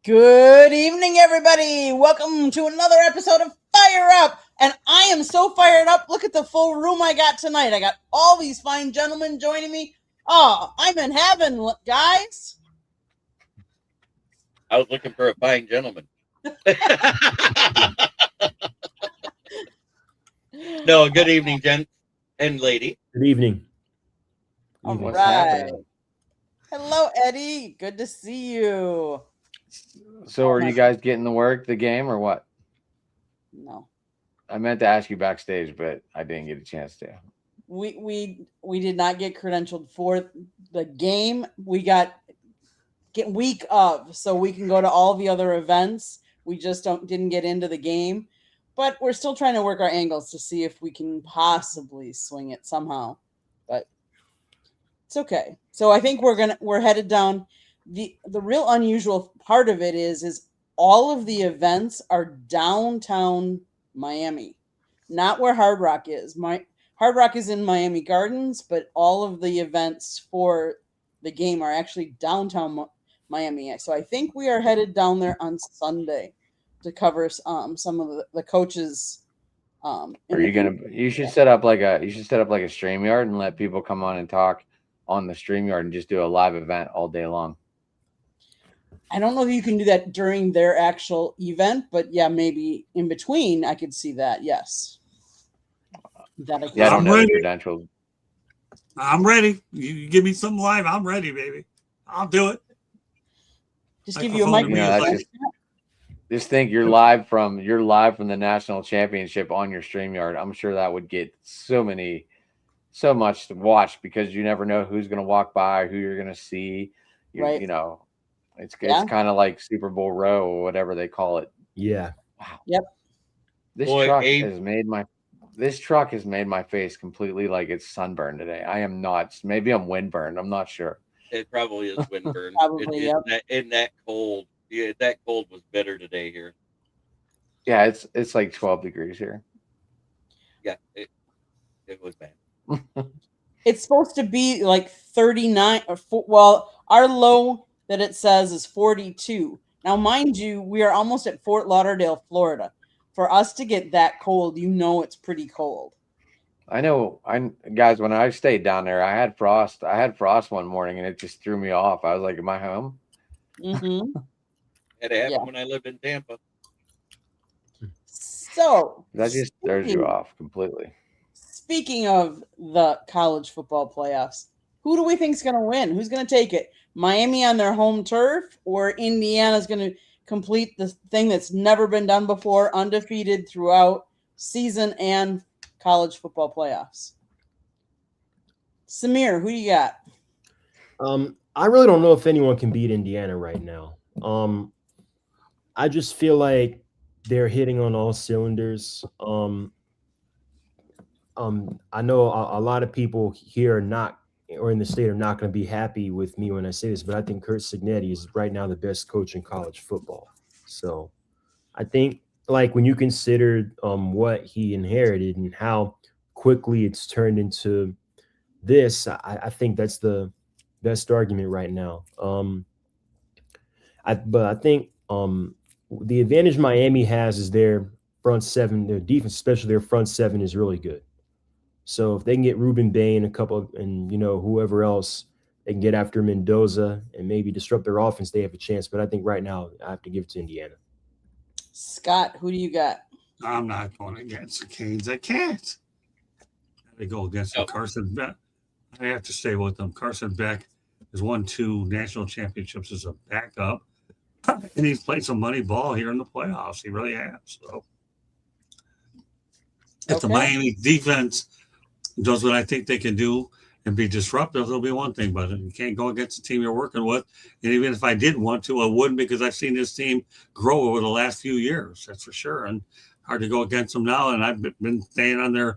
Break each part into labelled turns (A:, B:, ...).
A: Good evening, everybody. Welcome to another episode of Fire Up. And I am so fired up. Look at the full room I got tonight. I got all these fine gentlemen joining me. Oh, I'm in heaven, guys.
B: I was looking for a fine gentleman. No, good evening, gent and lady.
C: Good evening.
A: All
C: What's
A: right. Hello, Eddie. Good to see you.
D: So are you guys getting to work the game or what?
A: No.
D: I meant to ask you backstage, but I didn't get a chance to.
A: We did not get credentialed for the game. We get week of, so we can go to all the other events. We just didn't get into the game, but we're still trying to work our angles to see if we can possibly swing it somehow. But it's okay. So I think we're headed down. The real unusual part of it is all of the events are downtown Miami, not where Hard Rock is. Hard Rock is in Miami Gardens, but all of the events for the game are actually downtown Miami. So I think we are headed down there on Sunday to cover some of the coaches.
D: Are you gonna? You should set up like a StreamYard and let people come on and talk on the StreamYard and just do a live event all day long.
A: I don't know if you can do that during their actual event, but yeah, maybe in between I could see that. Yes.
D: I don't know the credentials.
E: I'm ready. You give me some live, I'm ready, baby. I'll do it.
A: Just give you a microphone.
D: Just think you're live from the national championship on your StreamYard. I'm sure that would get so much to watch because you never know who's going to walk by, who you're going to see.
A: Right.
D: You know, it's kind of like Super Bowl row or whatever they call it.
C: Yeah.
D: Wow.
A: Yep.
D: This truck has made my face completely like it's sunburned today. I am not. Maybe I'm windburned. I'm not sure.
B: It probably is windburn.
A: Probably, yep.
B: In that cold. Yeah, that cold was better today here.
D: Yeah, it's like 12 degrees here.
B: Yeah, it was bad.
A: It's supposed to be like 39 well, our low that it says is 42. Now, mind you, we are almost at Fort Lauderdale, Florida. For us to get that cold, it's pretty cold.
D: I know. Guys, when I stayed down there, I had frost. I had frost one morning, and it just threw me off. I was like, "Am I home?"
A: Mm-hmm.
B: It happened when I lived in Tampa.
A: So
D: that just throws you off completely.
A: Speaking of the college football playoffs, who do we think is going to win? Who's going to take it? Miami on their home turf, or Indiana's going to complete the thing that's never been done before, undefeated throughout season and college football playoffs? Samir, who do you got?
C: I really don't know if anyone can beat Indiana right now. I just feel like they're hitting on all cylinders. I know a lot of people here or in the state are not going to be happy with me when I say this, but I think Curt Cignetti is right now the best coach in college football. So I think like when you consider what he inherited and how quickly it's turned into this, I think that's the best argument right now. But I think the advantage Miami has is their front seven, their defense, especially their front seven, is really good. So if they can get Ruben Bain and whoever else, they can get after Mendoza and maybe disrupt their offense, they have a chance. But I think right now I have to give it to Indiana.
A: Scott, who do you got?
E: I'm not going against the Canes. I can't. They go against Carson Beck. I have to stay with them. Carson Beck has won 2 national championships as a backup, and he's played some money ball here in the playoffs. He really has. So if the Miami defense does what I think they can do and be disruptive, there'll be one thing, but you can't go against the team you're working with. And even if I did want to, I wouldn't, because I've seen this team grow over the last few years. That's for sure. And hard to go against them now. And I've been staying on them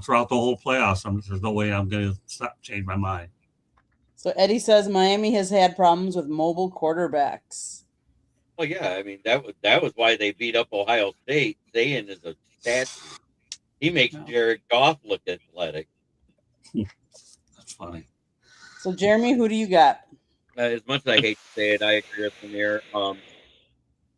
E: throughout the whole playoffs. There's no way I'm going to change my mind.
A: So Eddie says Miami has had problems with mobile quarterbacks.
B: Well, yeah, I mean that was why they beat up Ohio State. Zayn is a statue. He makes Jared Goff look athletic.
E: That's funny.
A: So Jeremy, who do you got?
B: As much as I hate to say it, I agree with Samir.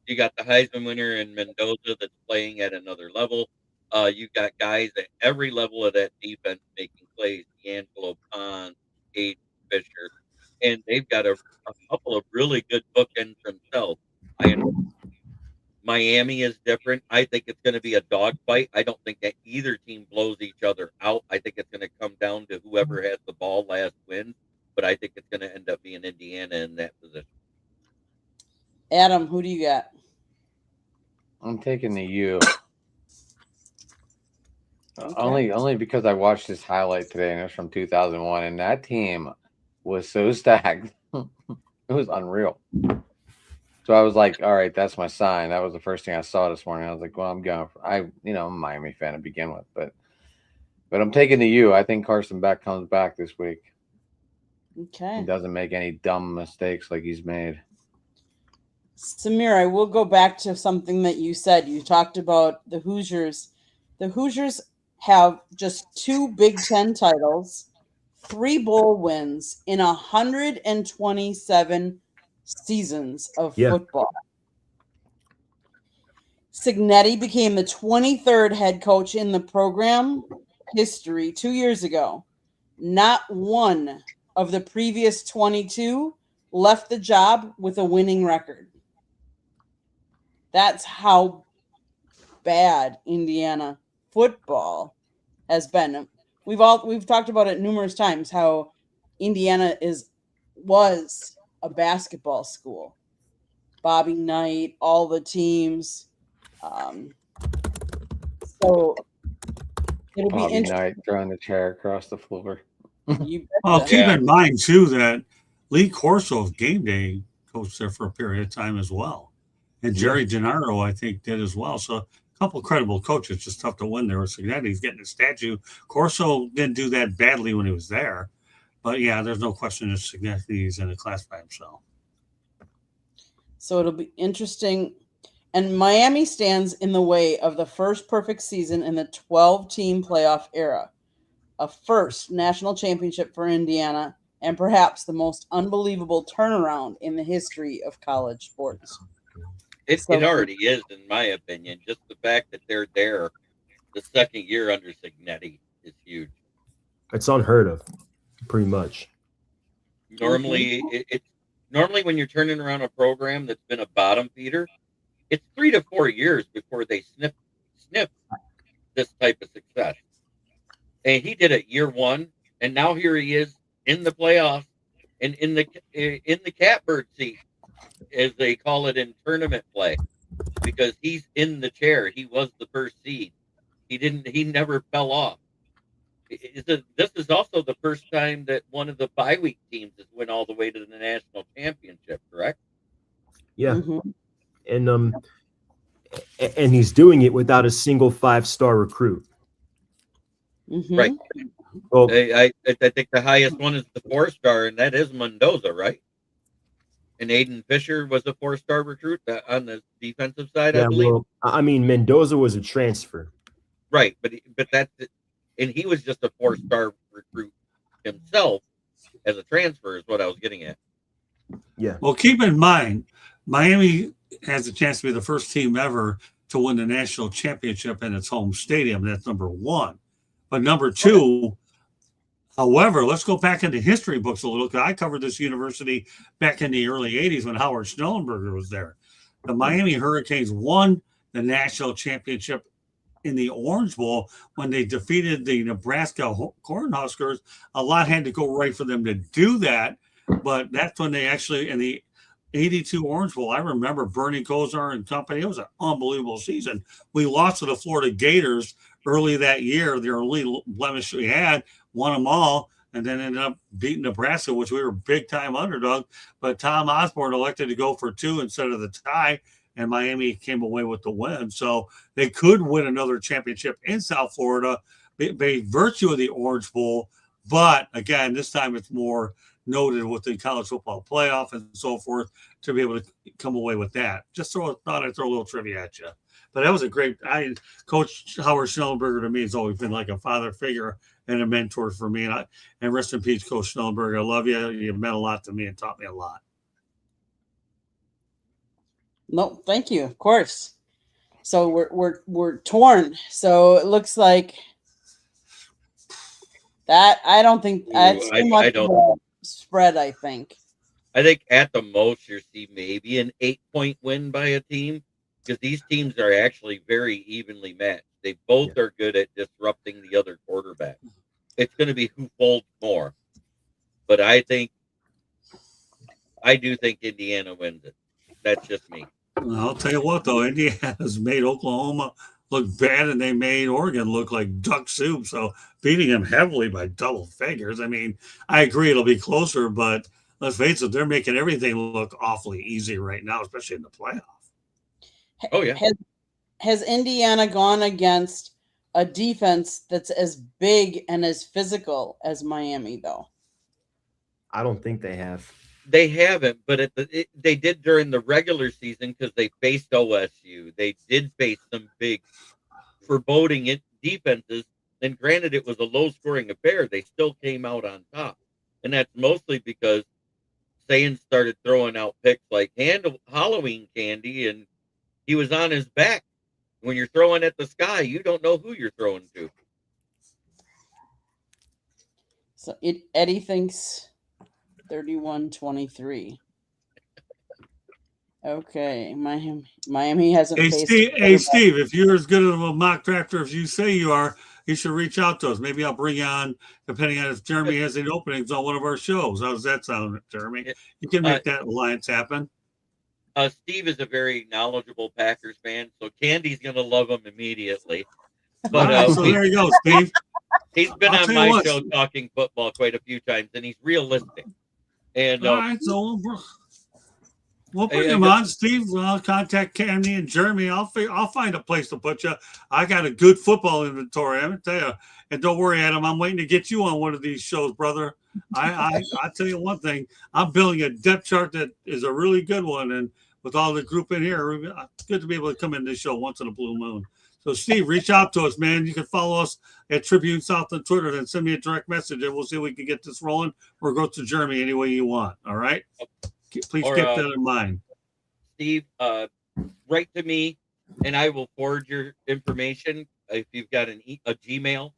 B: You got the Heisman winner in Mendoza that's playing at another level. You got guys at every level of that defense making plays. D'Angelo Pons, Aiden Fisher, and they've got a couple of really good bookends themselves. I Miami is different. I think it's going to be a dogfight. I don't think that either team blows each other out. I think it's going to come down to whoever has the ball last wins. But I think it's going to end up being Indiana in that position.
A: Adam, who do you got?
D: I'm taking the U.
A: Okay.
D: Only because I watched this highlight today, and it's from 2001, and that team was so stacked. It was unreal. So I was like, all right, that's my sign. That was the first thing I saw this morning. I was like, well, I'm going for, I'm a Miami fan to begin with, but I'm taking the U. I think Carson Beck comes back this week.
A: Okay.
D: He doesn't make any dumb mistakes like he's made.
A: Samir, I will go back to something that you said. You talked about the Hoosiers. The Hoosiers have just 2 Big Ten titles, 3 bowl wins in 127 seasons of football. Cignetti became the 23rd head coach in the program history 2 years ago. Not one of the previous 22 left the job with a winning record. That's how bad Indiana football has been. We've talked about it numerous times how Indiana was a basketball school. Bobby Knight, all the teams. So it'll be
D: Bobby
A: interesting.
D: Knight throwing the chair across the floor.
E: Well, keep in mind too that Lee Corso of Game Day coached there for a period of time as well, and Jerry Gennaro I think did as well. So a couple of credible coaches. Just tough to win there. Cignetti's getting a statue. Corso didn't do that badly when he was there, but yeah, there's no question that Cignetti's in a class by himself.
A: So it'll be interesting. And Miami stands in the way of the first perfect season in the 12-team playoff era, a first national championship for Indiana, and perhaps the most unbelievable turnaround in the history of college sports.
B: It already is, in my opinion. Just the fact that they're there the second year under Cignetti is huge.
C: It's unheard of, pretty much.
B: Normally, normally when you're turning around a program that's been a bottom feeder, it's 3 to 4 years before they sniff this type of success. And he did it year 1, and now here he is in the playoffs and in the catbird seat, as they call it in tournament play, because he's in the chair. He was the first seed. He never fell off. This is also the first time that one of the bye week teams has went all the way to the national championship, correct?
C: Yeah. And he's doing it without a single 5-star recruit.
B: Right.
C: Well,
B: I think the highest one is the 4-star, and that is Mendoza, right? And Aiden Fisher was a 4-star recruit on the defensive side, I believe.
C: Well, I mean, Mendoza was a transfer.
B: Right, but that's it. And he was just a 4-star recruit himself as a transfer, is what I was getting at.
C: Yeah.
E: Well, keep in mind, Miami has a chance to be the first team ever to win the national championship in its home stadium. That's number 1. But number 2, however, let's go back into history books a little, because I covered this university back in the early 80s when Howard Schnellenberger was there. The Miami Hurricanes won the national championship in the Orange Bowl when they defeated the Nebraska Cornhuskers. A lot had to go right for them to do that, but that's when they actually, in the 82 Orange Bowl, I remember Bernie Kosar and company. It was an unbelievable season. We lost to the Florida Gators early that year. The only blemish we had, won them all, and then ended up beating Nebraska, which we were big time underdog. But Tom Osborne elected to go for 2 instead of the tie, and Miami came away with the win. So they could win another championship in South Florida by virtue of the Orange Bowl. But again, this time it's more noted with the college football playoff and so forth to be able to come away with that. Just thought I'd throw a little trivia at you. But that was a great. Coach Howard Schnellenberger to me has always been like a father figure and a mentor for me. And rest in peace, Coach Schnellenberg. I love you. You've meant a lot to me and taught me a lot.
A: No, thank you. Of course. So we're torn. So it looks like that. I don't think that's too much of a spread. I think
B: at the most you see maybe an 8-point win by a team, because these teams are actually very evenly matched. They both are good at disrupting the other quarterback. It's going to be who folds more. But I do think Indiana wins it. That's just me.
E: I'll tell you what, though, Indiana's made Oklahoma look bad, and they made Oregon look like duck soup. So beating them heavily by double figures. I mean, I agree it'll be closer, but let's face it, they're making everything look awfully easy right now, especially in the playoff.
B: Oh, yeah.
A: Has Indiana gone against a defense that's as big and as physical as Miami, though?
C: I don't think they have.
B: They haven't, but they did during the regular season because they faced OSU. They did face some big, foreboding defenses. And granted, it was a low-scoring affair. They still came out on top. And that's mostly because Sayan started throwing out picks like Halloween candy, and he was on his back. When you're throwing at the sky, you don't know who you're throwing to.
A: So Eddie thinks 31-23. Okay, Miami hasn't.
E: Hey, Steve, if you're as good of a mock drafter as you say you are, you should reach out to us. Maybe I'll bring you on, depending on if Jeremy has any openings on one of our shows. How does that sound, Jeremy? You can make that alliance happen.
B: Steve is a very knowledgeable Packers fan, so Candy's going to love him immediately. But
E: so there you go, Steve.
B: He's been on my show talking football quite a few times, and he's realistic. And
E: all right, so we'll bring him on, Steve. I'll contact Candy and Jeremy. I'll find a place to put you. I got a good football inventory, I'm gonna tell you. And don't worry, Adam, I'm waiting to get you on one of these shows, brother. I tell you one thing, I'm building a depth chart that is a really good one, and with all the group in here, it's good to be able to come in this show once in a blue moon. So, Steve, reach out to us, man. You can follow us at Tribune South on Twitter, then send me a direct message, and we'll see if we can get this rolling, or go to Jeremy any way you want. All right? Please keep that in mind.
B: Steve, write to me, and I will forward your information. If you've got a Gmail,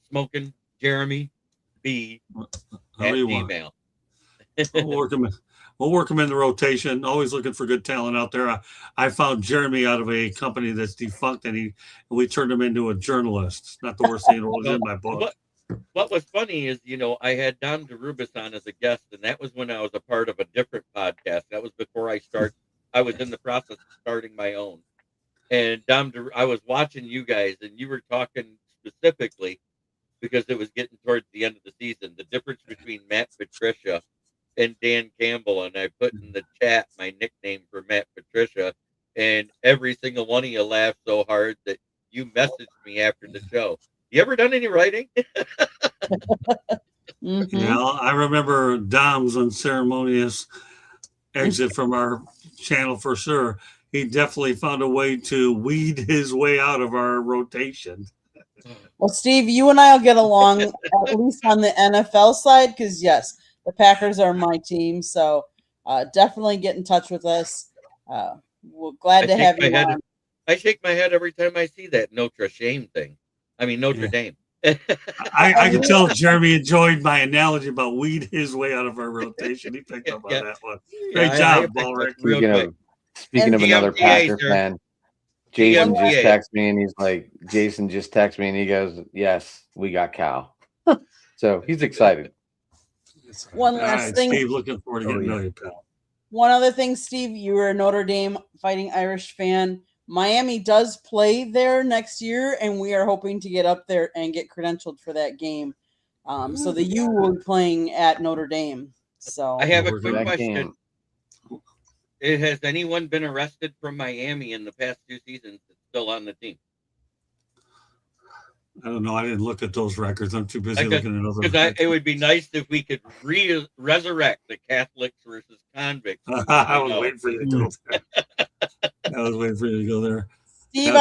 B: Smoking Jeremy B at Gmail.
E: We'll work them in the rotation. Always looking for good talent out there. I found Jeremy out of a company that's defunct, and we turned him into a journalist. It's not the worst thing that was in my book.
B: What was funny is, I had Dom DeRubis on as a guest, and that was when I was a part of a different podcast. That was before I was in the process of starting my own. And I was watching you guys, and you were talking specifically because it was getting towards the end of the season, the difference between Matt Patricia and Dan Campbell, and I put in the chat my nickname for Matt Patricia, and every single one of you laughed so hard that you messaged me after the show. You ever done any writing?
A: Mm-hmm.
E: Yeah, I remember Dom's unceremonious exit from our channel for sure. He definitely found a way to weed his way out of our rotation.
A: Well, Steve, you and I will get along at least on the NFL side, because yes, the Packers are my team. So definitely get in touch with us. We're glad to have you on.
B: I shake my head every time I see that Notre Dame thing. I mean, Notre Dame.
E: I can tell Jeremy enjoyed my analogy about weed his way out of our rotation. He picked up on that one. Great job, Ballrick.
D: Speaking of another Packer fan, Jason just texted me, and he's like, Jason just texted me, and he goes, yes, we got Cal. So he's excited.
A: One last thing.
E: Steve, looking forward to getting to know you, pal.
A: One other thing, Steve, you were a Notre Dame Fighting Irish fan. Miami does play there next year, and we are hoping to get up there and get credentialed for that game. So the U will be playing at Notre Dame. So
B: I have a quick question. Has anyone been arrested from Miami in the past 2 seasons that's still on the team?
E: I don't know. I didn't look at those records. I'm too busy looking at other records.
B: It would be nice if we could resurrect the Catholics versus convicts.
E: I was waiting for you to go there.
A: Steve,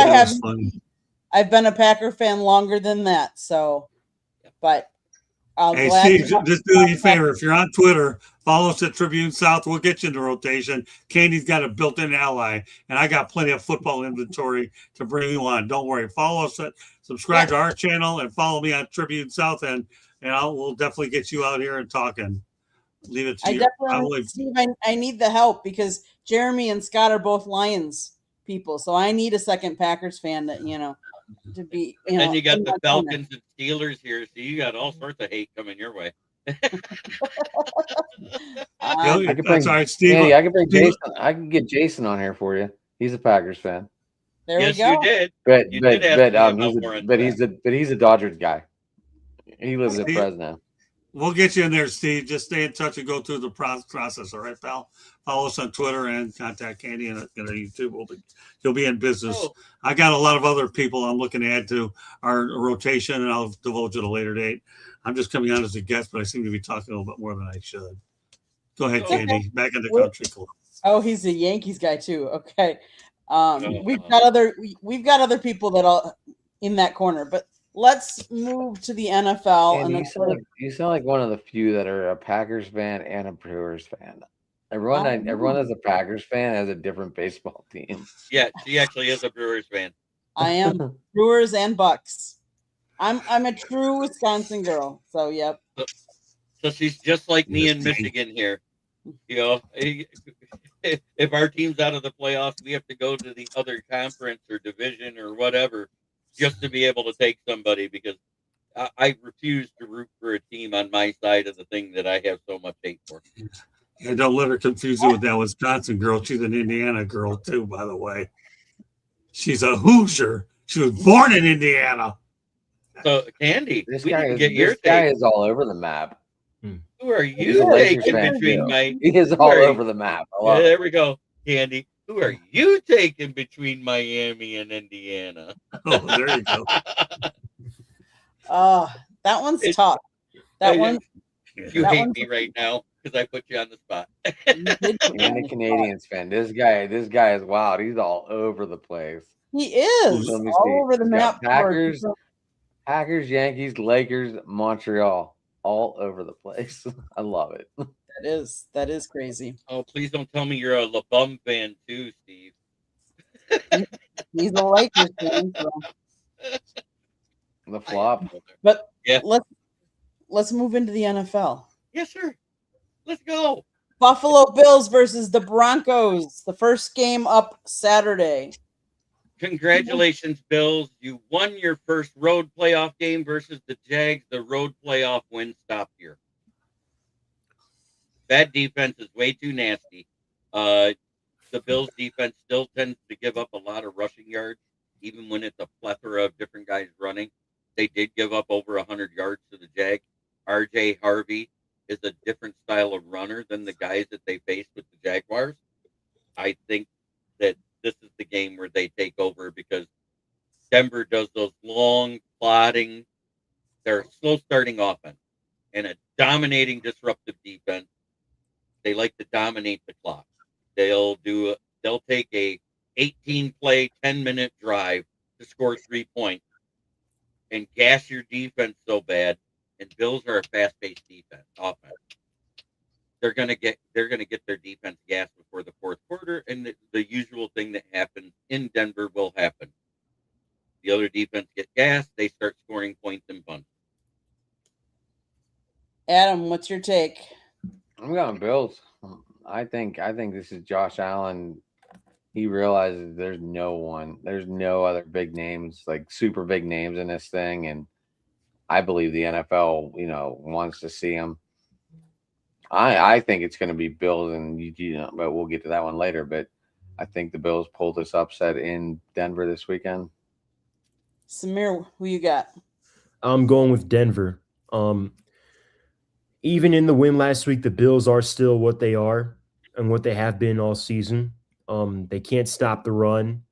A: I've been a Packer fan longer than that. So but I'll
E: Hey,
A: gladly
E: Steve, just do you a favor. If you're on Twitter, follow us at Tribune South. We'll get you in the rotation. Candy's got a built-in ally, and I got plenty of football inventory to bring you on. Don't worry. Follow us, subscribe to our channel, and follow me on Tribune South, and we'll definitely get you out here and talking. Leave it to
A: I
E: you.
A: definitely, Steve, I need the help because Jeremy and Scott are both Lions people, so I need a second Packers fan that to be.
B: And you got the Falcons and Steelers here, so you got all sorts of hate coming your way.
D: I can bring
E: Steve.
D: I can bring Jason. I can get Jason on here for you. He's a Packers fan.
A: There
B: yes,
A: we go.
B: you did.
D: But
B: you
D: but
B: did
D: but he's a Dodgers guy. He lives in Fresno.
E: We'll get you in there, Steve. Just stay in touch and go through the process. All right, pal. Follow us on Twitter and contact Candy and YouTube. You'll be in business.
B: Oh.
E: I got a lot of other people I'm looking to add to our rotation, and I'll divulge at a later date. I'm just coming on as a guest, but I seem to be talking a little bit more than I should. Go ahead, Candy. Back in the country club.
A: Oh, he's a Yankees guy too. Okay. We've got other people that are in that corner, but let's move to the NFL.
D: And you sound like one of the few that are a Packers fan and a Brewers fan. Everyone that's a Packers fan has a different baseball team.
B: Yeah, she actually is a Brewers fan.
A: I am Brewers and Bucks. I'm a true Wisconsin girl. So yep.
B: So she's just like me in Michigan here. If our team's out of the playoffs, we have to go to the other conference or division or whatever just to be able to take somebody, because I refuse to root for a team on my side of the thing that I have so much hate for.
E: And don't let her confuse you with that Wisconsin girl. She's an Indiana girl too, by the way. She's a Hoosier. She was born in Indiana.
B: So, Candy,
D: this guy is all over the map.
B: Who are you taking between
D: He is all over the map.
B: There we go, Candy. Who are you taking between Miami and Indiana?
E: Oh, there you go.
A: That one's tough.
B: You hate me right now because I put you on the spot.
D: And the Canadians fan. This guy is wild. He's all over the place.
A: He is all over the map.
D: Packers, Yankees, Lakers, Montreal, all over the place. I love it.
A: That is crazy.
B: Oh, please don't tell me you're a LeBum fan too, Steve.
A: He's a Lakers fan. So.
D: The flop.
A: But yeah, let's move into the NFL.
B: Yes, sir. Let's go.
A: Buffalo Bills versus the Broncos. The first game up Saturday.
B: Congratulations, Bills. You won your first road playoff game versus the Jags. The road playoff win stopped here. That defense is way too nasty. The Bills defense still tends to give up a lot of rushing yards, even when it's a plethora of different guys running. They did give up over 100 yards to the Jags. RJ Harvey is a different style of runner than the guys that they faced with the Jaguars. I think that this is the game where they take over, because Denver does those long, plodding, they're slow starting offense and a dominating, disruptive defense. They like to dominate the clock. They'll take a 18-play, 10-minute drive to score 3 points and gas your defense so bad. And Bills are a fast-paced offense. They're gonna get their defense gassed before the fourth quarter, and the usual thing that happens in Denver will happen. The other defense gets gassed, they start scoring points and bunts.
A: Adam, what's your take?
D: I'm going Bills. I think this is Josh Allen. He realizes there's no other big names, like super big names in this thing, and I believe the NFL, wants to see him. I think it's going to be Bills, and but we'll get to that one later. But I think the Bills pulled this upset in Denver this weekend.
A: Samir, who you got?
C: I'm going with Denver. Even in the win last week, the Bills are still what they are and what they have been all season. They can't stop the run.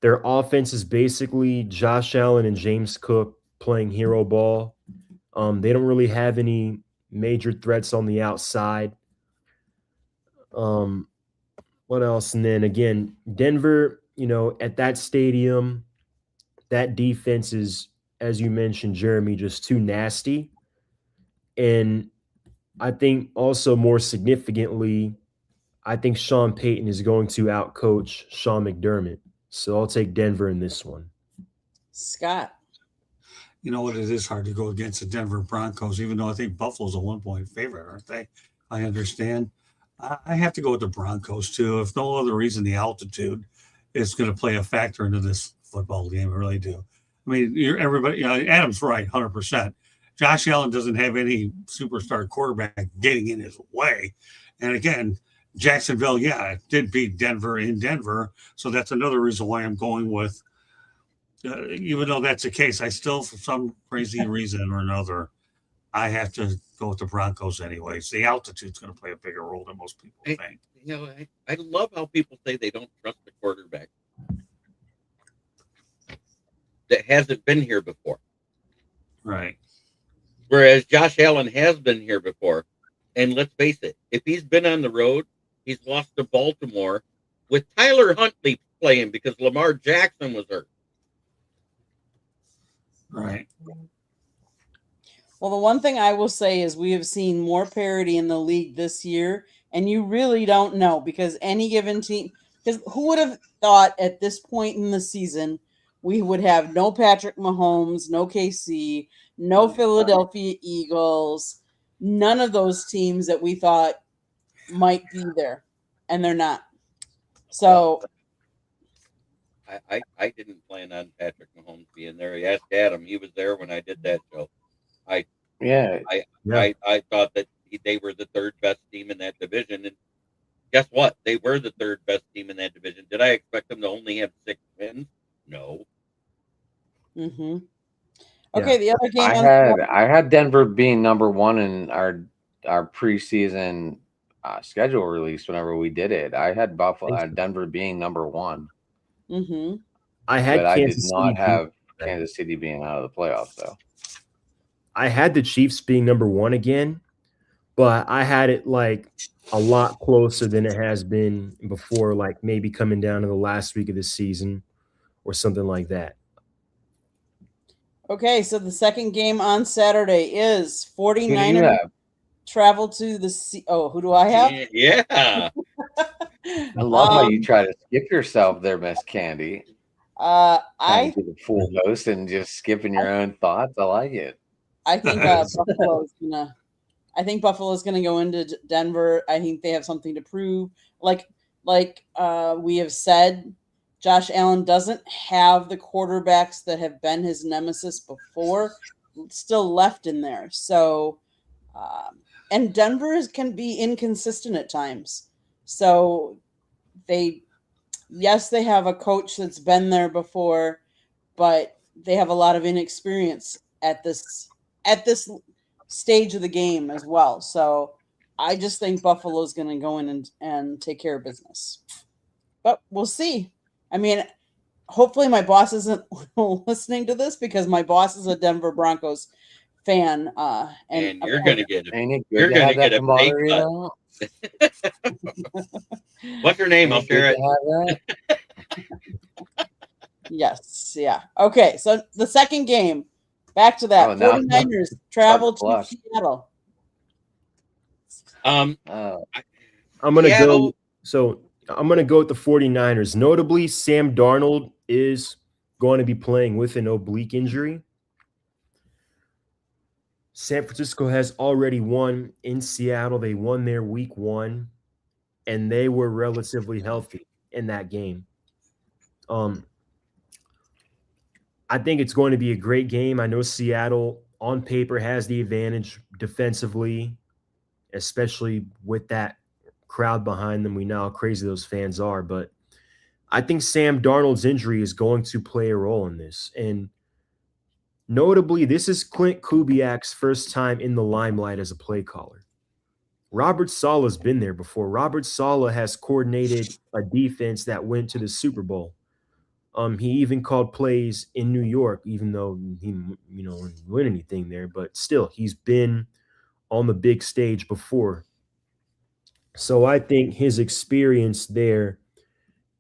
C: Their offense is basically Josh Allen and James Cook playing hero ball. They don't really have any major threats on the outside. What else? And then again, Denver, at that stadium, that defense is as you mentioned, Jeremy, just too nasty. And I think also more significantly, I think Sean Payton is going to outcoach Sean McDermott. So I'll take Denver in this one.
A: Scott.
E: You know what? It is hard to go against the Denver Broncos, even though I think Buffalo's a 1-point favorite, aren't they? I understand. I have to go with the Broncos too. If no other reason, the altitude is going to play a factor into this football game. I really do. I mean, everybody. Adam's right, 100%. Josh Allen doesn't have any superstar quarterback getting in his way, and again, Jacksonville, did beat Denver in Denver, so that's another reason why I'm going with. Even though that's the case, I still, for some crazy reason or another, I have to go with the Broncos anyways. The altitude's going to play a bigger role than most people think.
B: I love how people say they don't trust the quarterback that hasn't been here before.
E: Right.
B: Whereas Josh Allen has been here before. And let's face it, if he's been on the road, he's lost to Baltimore with Tyler Huntley playing because Lamar Jackson was hurt.
E: Right.
A: Well, the one thing I will say is we have seen more parity in the league this year, and you really don't know because any given team, because who would have thought at this point in the season we would have no Patrick Mahomes, no KC, no Philadelphia Eagles, none of those teams that we thought might be there, and they're not. So
B: I didn't plan on Patrick Mahomes being there. You asked Adam; he was there when I did that show. I thought that they were the third best team in that division, and guess what? They were the third best team in that division. Did I expect them to only have 6 wins? No.
A: Mm-hmm. Okay, the other game
D: I had Denver being number one in our preseason schedule release whenever we did it. I had Denver being number one.
A: Mm-hmm.
D: I did not have Kansas City being out of the playoffs, though.
C: I had the Chiefs being number one again, but I had it like a lot closer than it has been before, like maybe coming down to the last week of the season or something like that.
A: Okay, so the second game on Saturday is 49ers travel to the who do I have?
B: Yeah.
D: I love how you try to skip yourself there, Miss Candy.
A: I
D: be the full host and just skipping your own thoughts. I like it.
A: I think Buffalo's gonna go into Denver. I think they have something to prove. Like we have said, Josh Allen doesn't have the quarterbacks that have been his nemesis before still left in there. So, and Denver can be inconsistent at times. So they have a coach that's been there before, but they have a lot of inexperience at this stage of the game as well. So I just think Buffalo's going to go in and take care of business. But we'll see. I mean, hopefully my boss isn't listening to this because my boss is a Denver Broncos fan. And
B: you're going to get
D: you're going to get a pay cut.
B: What's her name? I'll share it.
A: Yes. Yeah. Okay. So the second game, back to that. 49ers travel to Seattle.
C: I'm going to go. So I'm going to go with the 49ers. Notably, Sam Darnold is going to be playing with an oblique injury. San Francisco has already won in Seattle. They won their week 1, and they were relatively healthy in that game. I think it's going to be a great game. I know Seattle on paper has the advantage defensively, especially with that crowd behind them. We know how crazy those fans are, but I think Sam Darnold's injury is going to play a role in this. And notably, this is Clint Kubiak's first time in the limelight as a play caller. Robert Saleh's been there before. Robert Saleh has coordinated a defense that went to the Super Bowl. He even called plays in New York, even though he, didn't win anything there. But still, he's been on the big stage before. So I think his experience there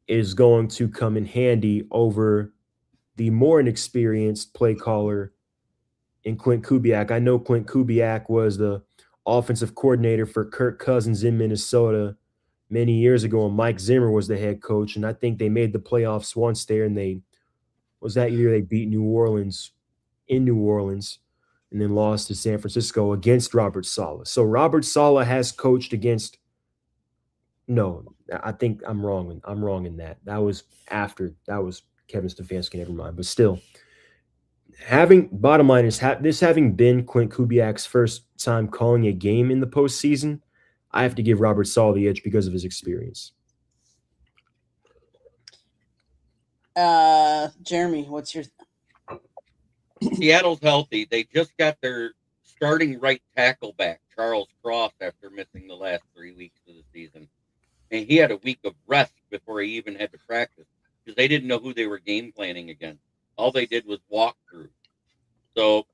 C: is going to come in handy over the more inexperienced play caller in Clint Kubiak. I know Clint Kubiak was the offensive coordinator for Kirk Cousins in Minnesota many years ago, and Mike Zimmer was the head coach. And I think they made the playoffs once there, and that year they beat New Orleans in New Orleans and then lost to San Francisco against Robert Saleh. So Robert Saleh has coached against – no, I think I'm wrong. I'm wrong in that. That was Kevin Stefanski, never mind. But still, bottom line is this having been Clint Kubiak's first time calling a game in the postseason, I have to give Robert Saleh the edge because of his experience.
A: Jeremy, what's your
B: Seattle's healthy. They just got their starting right tackle back, Charles Cross, after missing the last 3 weeks of the season. And he had a week of rest before he even had to practice because they didn't know who they were game planning against. All they did was walk through. So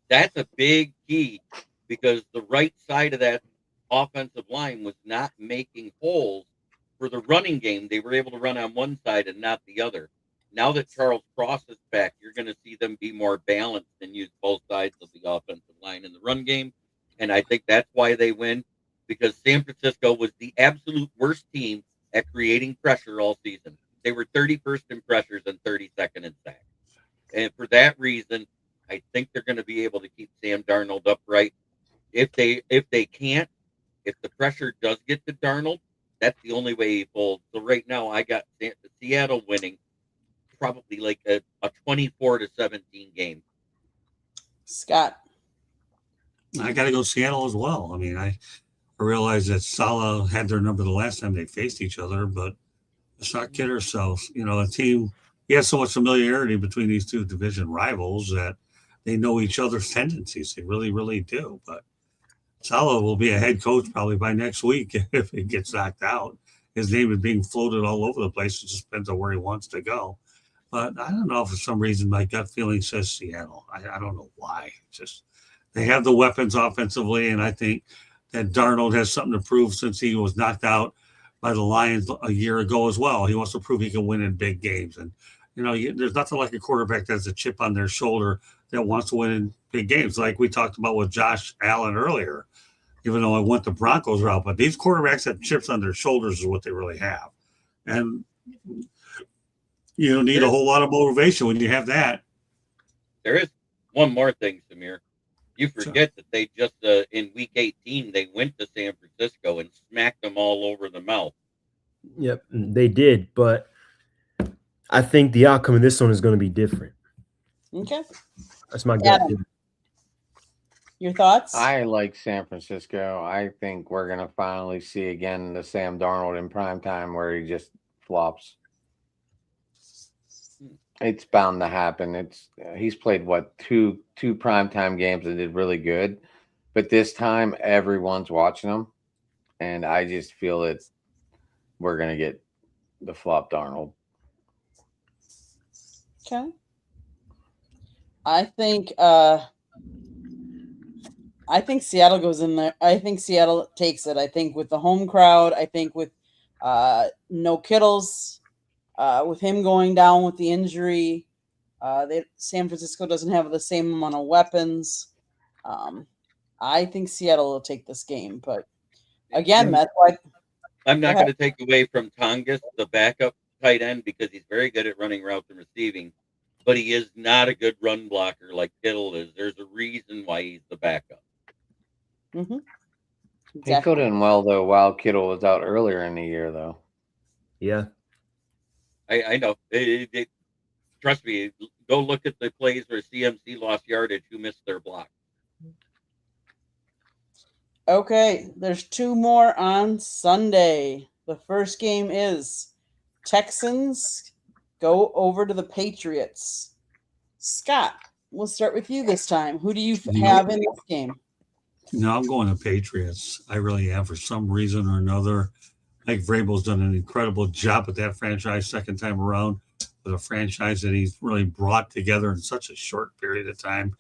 B: that's a big key because the right side of that offensive line was not making holes for the running game. They were able to run on one side and not the other. Now that Charles Cross is back, you're going to see them be more balanced and use both sides of the offensive line in the run game. And I think that's why they win, because San Francisco was the absolute worst team at creating pressure all season. They were 31st in pressures and 32nd in sacks. And for that reason, I think they're going to be able to keep Sam Darnold upright. If they can't, if the pressure does get to Darnold, that's the only way he folds. So right now, I got Seattle winning probably like a 24-17 game.
A: Scott?
E: I got to go Seattle as well. I mean, I realized that Saleh had their number the last time they faced each other, but let's not kid ourselves. You know, a team, he has so much familiarity between these two division rivals that they know each other's tendencies. They really, really do. But Saleh will be a head coach probably by next week if he gets knocked out. His name is being floated all over the place. It just depends on where he wants to go. But I don't know, for some reason, my gut feeling says Seattle. I don't know why. Just they have the weapons offensively, and I think that Darnold has something to prove since he was knocked out by the Lions a year ago as well. He wants to prove he can win in big games. And, you know, there's nothing like a quarterback that has a chip on their shoulder that wants to win in big games, like we talked about with Josh Allen earlier, even though I went the Broncos route. But these quarterbacks have chips on their shoulders is what they really have. And you don't need a whole lot of motivation when you have that.
B: There is one more thing, Samir. You forget that they just, in week 18, they went to San Francisco and smacked them all over the mouth.
C: Yep, they did. But I think the outcome of this one is going to be different.
A: Okay.
C: That's my gut.
A: Your thoughts?
D: I like San Francisco. I think we're going to finally see again the Sam Darnold in primetime where he just flops. It's bound to happen. He's played two primetime games and did really good, but this time everyone's watching him, and I just feel that we're gonna get the flop Darnold.
A: Okay. I think Seattle goes in there. I think Seattle takes it. I think with the home crowd. I think with no Kittles. With him going down with the injury, San Francisco doesn't have the same amount of weapons. I think Seattle will take this game, but again, that's why
B: I'm not going to take away from Tongas, the backup tight end, because he's very good at running routes and receiving, but he is not a good run blocker like Kittle is. There's a reason why he's the backup.
A: Mm-hmm.
D: Exactly. He filled in well though while Kittle was out earlier in the year, though.
C: Yeah.
B: I know. Trust me, go look at the plays where CMC lost yardage, who missed their block.
A: Okay, there's two more on Sunday. The first game is Texans go over to the Patriots. Scott, we'll start with you this time. Who do you have in this game?
E: No, I'm going to Patriots. I really am. For some reason or another, Mike Vrabel's done an incredible job with that franchise second time around, with a franchise that he's really brought together in such a short period of time.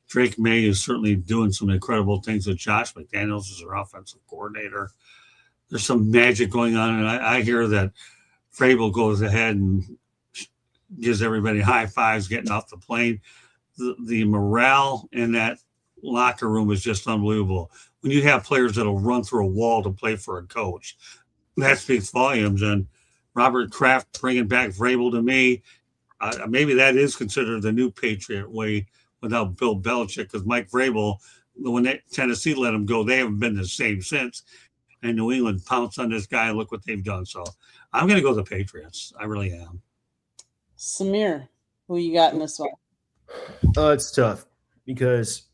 E: Drake May is certainly doing some incredible things with Josh McDaniels as their offensive coordinator. There's some magic going on, and I hear that Vrabel goes ahead and gives everybody high fives getting off the plane. The morale in that locker room is just unbelievable. When you have players that'll run through a wall to play for a coach, that speaks volumes. And Robert Kraft bringing back Vrabel, to me, maybe that is considered the new Patriot way without Bill Belichick, because Mike Vrabel, when Tennessee let him go, they haven't been the same since. And New England pounced on this guy. Look what they've done. So I'm going to go the Patriots. I really am.
A: Samir, who you got in this one?
C: It's tough because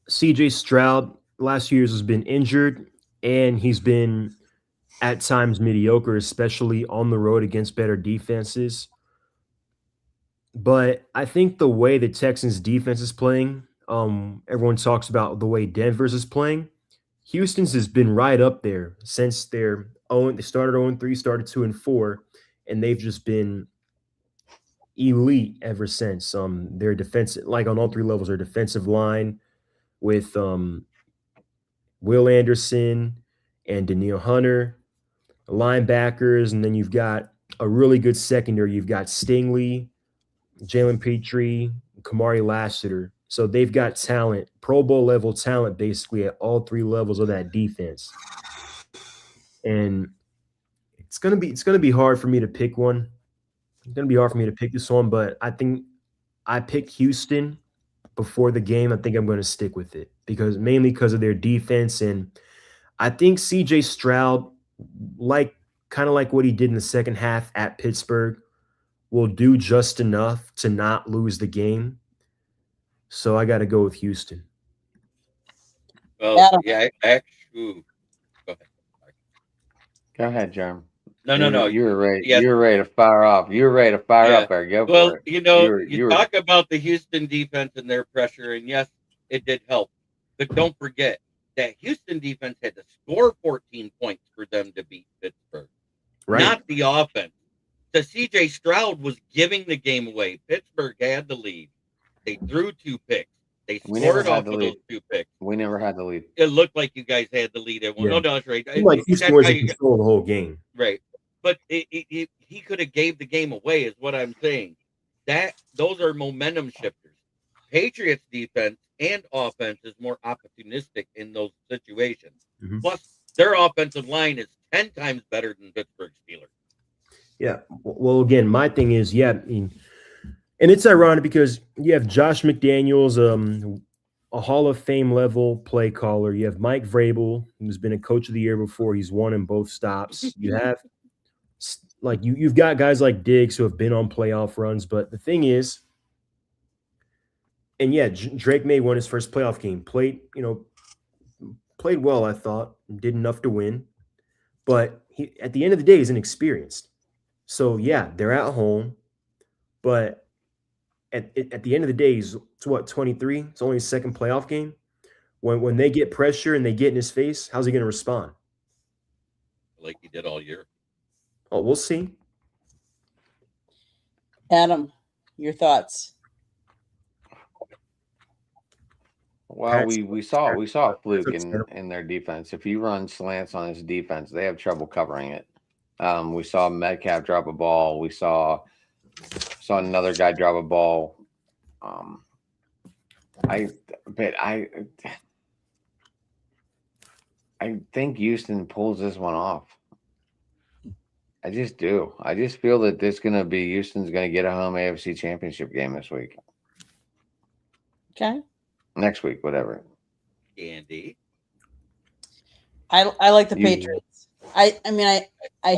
C: CJ Stroud last few years has been injured, and he's been at times mediocre, especially on the road against better defenses. But I think the way the Texans defense is playing, everyone talks about the way Denver's is playing. Houston's has been right up there since they started 0-3, started 2-4, and they've just been elite ever since. Their defensive, like on all three levels, their defensive line with Will Anderson and Daniil Hunter, linebackers, and then you've got a really good secondary. You've got Stingley, Jalen Petrie, Kamari Lassiter. So they've got talent, Pro Bowl level talent, basically at all three levels of that defense. And it's gonna be hard for me to pick one. It's gonna be hard for me to pick this one, but I think I picked Houston before the game. I think I'm gonna stick with it mainly because of their defense, and I think CJ Stroud, kind of like what he did in the second half at Pittsburgh, will do just enough to not lose the game. So I got to go with Houston.
B: Well,
A: Adam.
B: yeah, actually, go ahead.
D: Go ahead, Jerm.
B: No.
D: You were ready.
B: Yes.
D: You were ready to fire off. You were ready to fire up there. Go
B: Well,
D: for it.
B: you talk about the Houston defense and their pressure, and yes, it did help. But don't forget that Houston defense had to score 14 points for them to beat Pittsburgh,
C: Right.
B: not the offense. The CJ Stroud was giving the game away. Pittsburgh had the lead. They threw 2 picks. They scored off of those 2 picks.
D: We never had the lead.
B: It looked like you guys had the lead at one.
C: Yeah.
B: No, that's right.
C: Like Houston was in control of the whole game.
B: Right. But he could have gave the game away, is what I'm saying. Those are momentum shifters. Patriots defense and offense is more opportunistic in those situations.
C: Mm-hmm.
B: Plus, their offensive line is 10 times better than Pittsburgh Steelers.
C: Yeah. Well, again, my thing is, and it's ironic because you have Josh McDaniels, a Hall of Fame level play caller. You have Mike Vrabel, who's been a coach of the year before. He's won in both stops. You have you've got guys like Diggs who have been on playoff runs. But the thing is, and yeah, Drake May won his first playoff game. Played well, I thought. Did enough to win. But he, at the end of the day, he's inexperienced. So, yeah, they're at home. But at the end of the day, it's 23? It's only his second playoff game. When they get pressure and they get in his face, how's he going to respond?
B: Like he did all year.
C: Oh, we'll see.
A: Adam, your thoughts?
D: Well, we saw a fluke in their defense. If you run slants on his defense, they have trouble covering it. We saw Metcalf drop a ball. We saw another guy drop a ball. I think Houston pulls this one off. I just do. I just feel that Houston's going to get a home AFC Championship game this week.
A: Okay.
D: Next week, whatever.
B: Andy.
A: I like the Patriots. I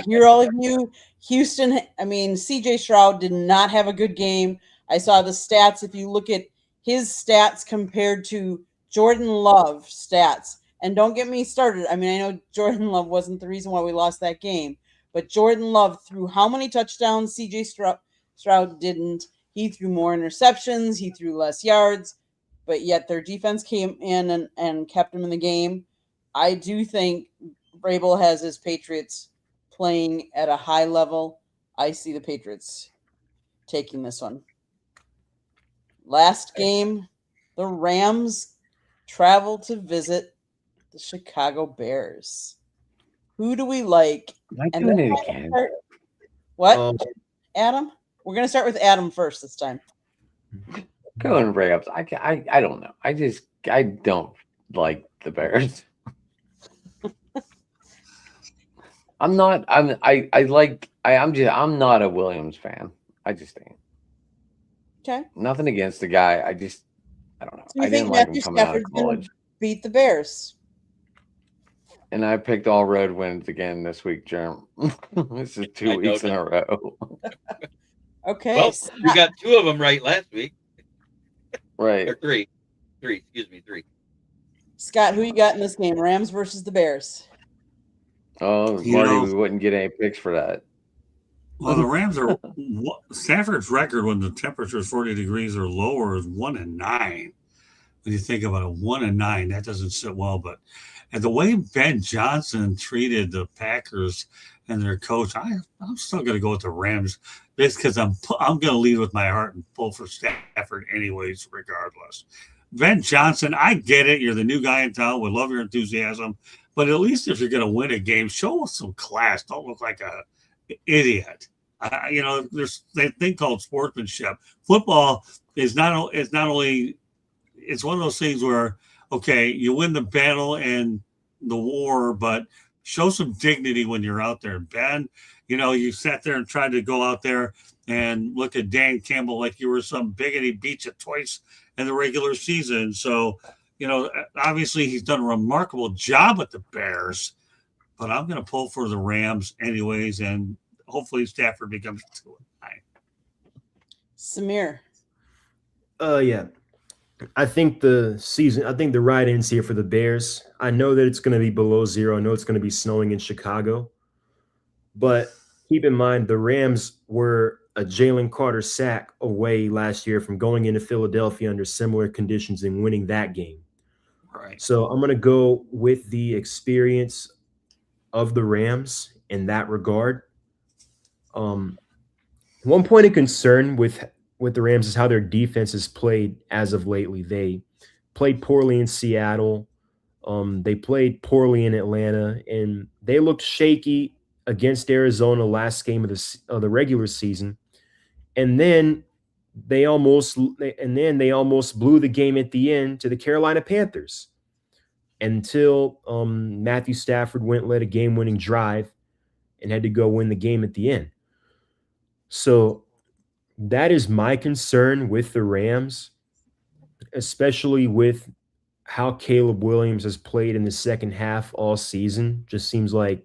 A: hear all of you. Houston, CJ Stroud did not have a good game. I saw the stats. If you look at his stats compared to Jordan Love stats, and don't get me started. I know Jordan Love wasn't the reason why we lost that game, but Jordan Love threw how many touchdowns? CJ Stroud didn't. He threw more interceptions. He threw less yards, but yet their defense came in and kept him in the game. I do think Vrabel has his Patriots playing at a high level. I see the Patriots taking this one. Last game, the Rams travel to visit the Chicago Bears. Who do we like?
D: Am I doing it again?
A: What? Adam? We're going to start with Adam first this time.
D: Going breakups. I don't know. I don't like the Bears. I'm not a Williams fan. I just ain't.
A: Okay.
D: Nothing against the guy. I don't know.
A: So you
D: I didn't
A: think
D: like him
A: Matthew
D: coming out of
A: Stafford's going
D: college.
A: to beat the Bears?
D: And I picked all road wins again this week, Jerm. This is 2 weeks in a row.
A: Okay.
B: Well, you got 2 of them right last week.
D: Right.
B: Or 3. 3, excuse me, 3.
A: Scott, who you got in this game? Rams versus the Bears.
D: Oh,
E: You
D: Marty,
E: know-
D: we wouldn't get any picks for that.
E: Well, the Rams are Stafford's record when the temperature is 40 degrees or lower is 1-9. When you think about it, 1-9, that doesn't sit well. But and the way Ben Johnson treated the Packers and their coach, I'm still going to go with the Rams, just because I'm going to lead with my heart and pull for Stafford anyways, regardless. Ben Johnson, I get it. You're the new guy in town. We love your enthusiasm, but at least if you're going to win a game, show us some class. Don't look like a idiot. There's that thing called sportsmanship. Football is not only. It's one of those things where, okay, you win the battle and the war, but show some dignity when you're out there. Ben, you sat there and tried to go out there and look at Dan Campbell like you were some bigot. He beat you twice in the regular season. So, obviously he's done a remarkable job with the Bears, but I'm going to pull for the Rams anyways, and hopefully Stafford becomes 2-9.
A: Samir.
C: Yeah. I think the ride ends here for the Bears. I know that it's going to be below 0. I know it's going to be snowing in Chicago. But keep in mind, the Rams were a Jalen Carter sack away last year from going into Philadelphia under similar conditions and winning that game.
E: Right.
C: So I'm going to go with the experience of the Rams in that regard. One point of concern with the Rams is how their defense has played as of lately. They played poorly in Seattle. They played poorly in Atlanta, and they looked shaky against Arizona last game of the regular season. And then they almost blew the game at the end to the Carolina Panthers until Matthew Stafford led a game-winning drive and had to go win the game at the end. So that is my concern with the Rams, especially with how Caleb Williams has played in the second half all season. Just seems like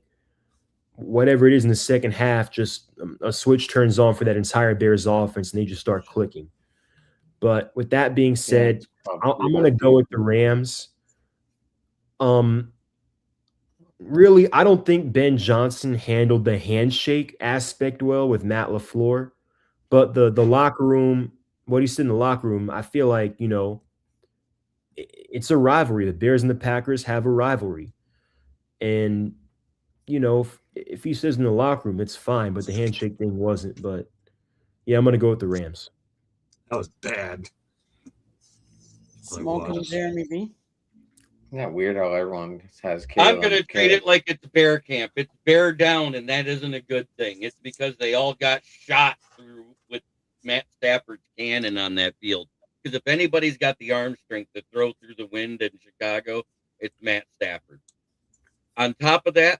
C: whatever it is in the second half, just a switch turns on for that entire Bears offense and they just start clicking. But with that being said, I'm going to go with the Rams. Really, I don't think Ben Johnson handled the handshake aspect well with Matt LaFleur. But the locker room, what he said in the locker room, I feel like, it's a rivalry. The Bears and the Packers have a rivalry. And, if he says in the locker room, it's fine, but the handshake thing wasn't. But, yeah, I'm going to go with the Rams.
E: That was bad.
A: Smoking Jeremy B.
D: Isn't that weird how everyone has Caleb?
B: I'm going to treat it like it's bear camp. It's bear down, and that isn't a good thing. It's because they all got shot through with Matt Stafford's cannon on that field. Because if anybody's got the arm strength to throw through the wind in Chicago, it's Matt Stafford. On top of that,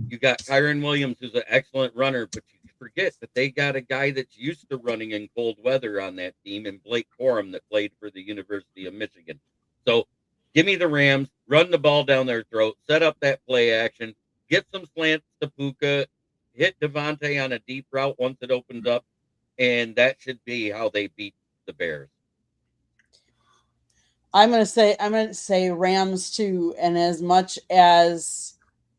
B: you got Kyren Williams, who's an excellent runner, but you forget that they got a guy that's used to running in cold weather on that team, and Blake Corum that played for the University of Michigan. So give me the Rams, run the ball down their throat, set up that play action, get some slants to Puka, hit Devontae on a deep route once it opens up, and that should be how they beat the Bears.
A: I'm gonna say Rams too. And as much as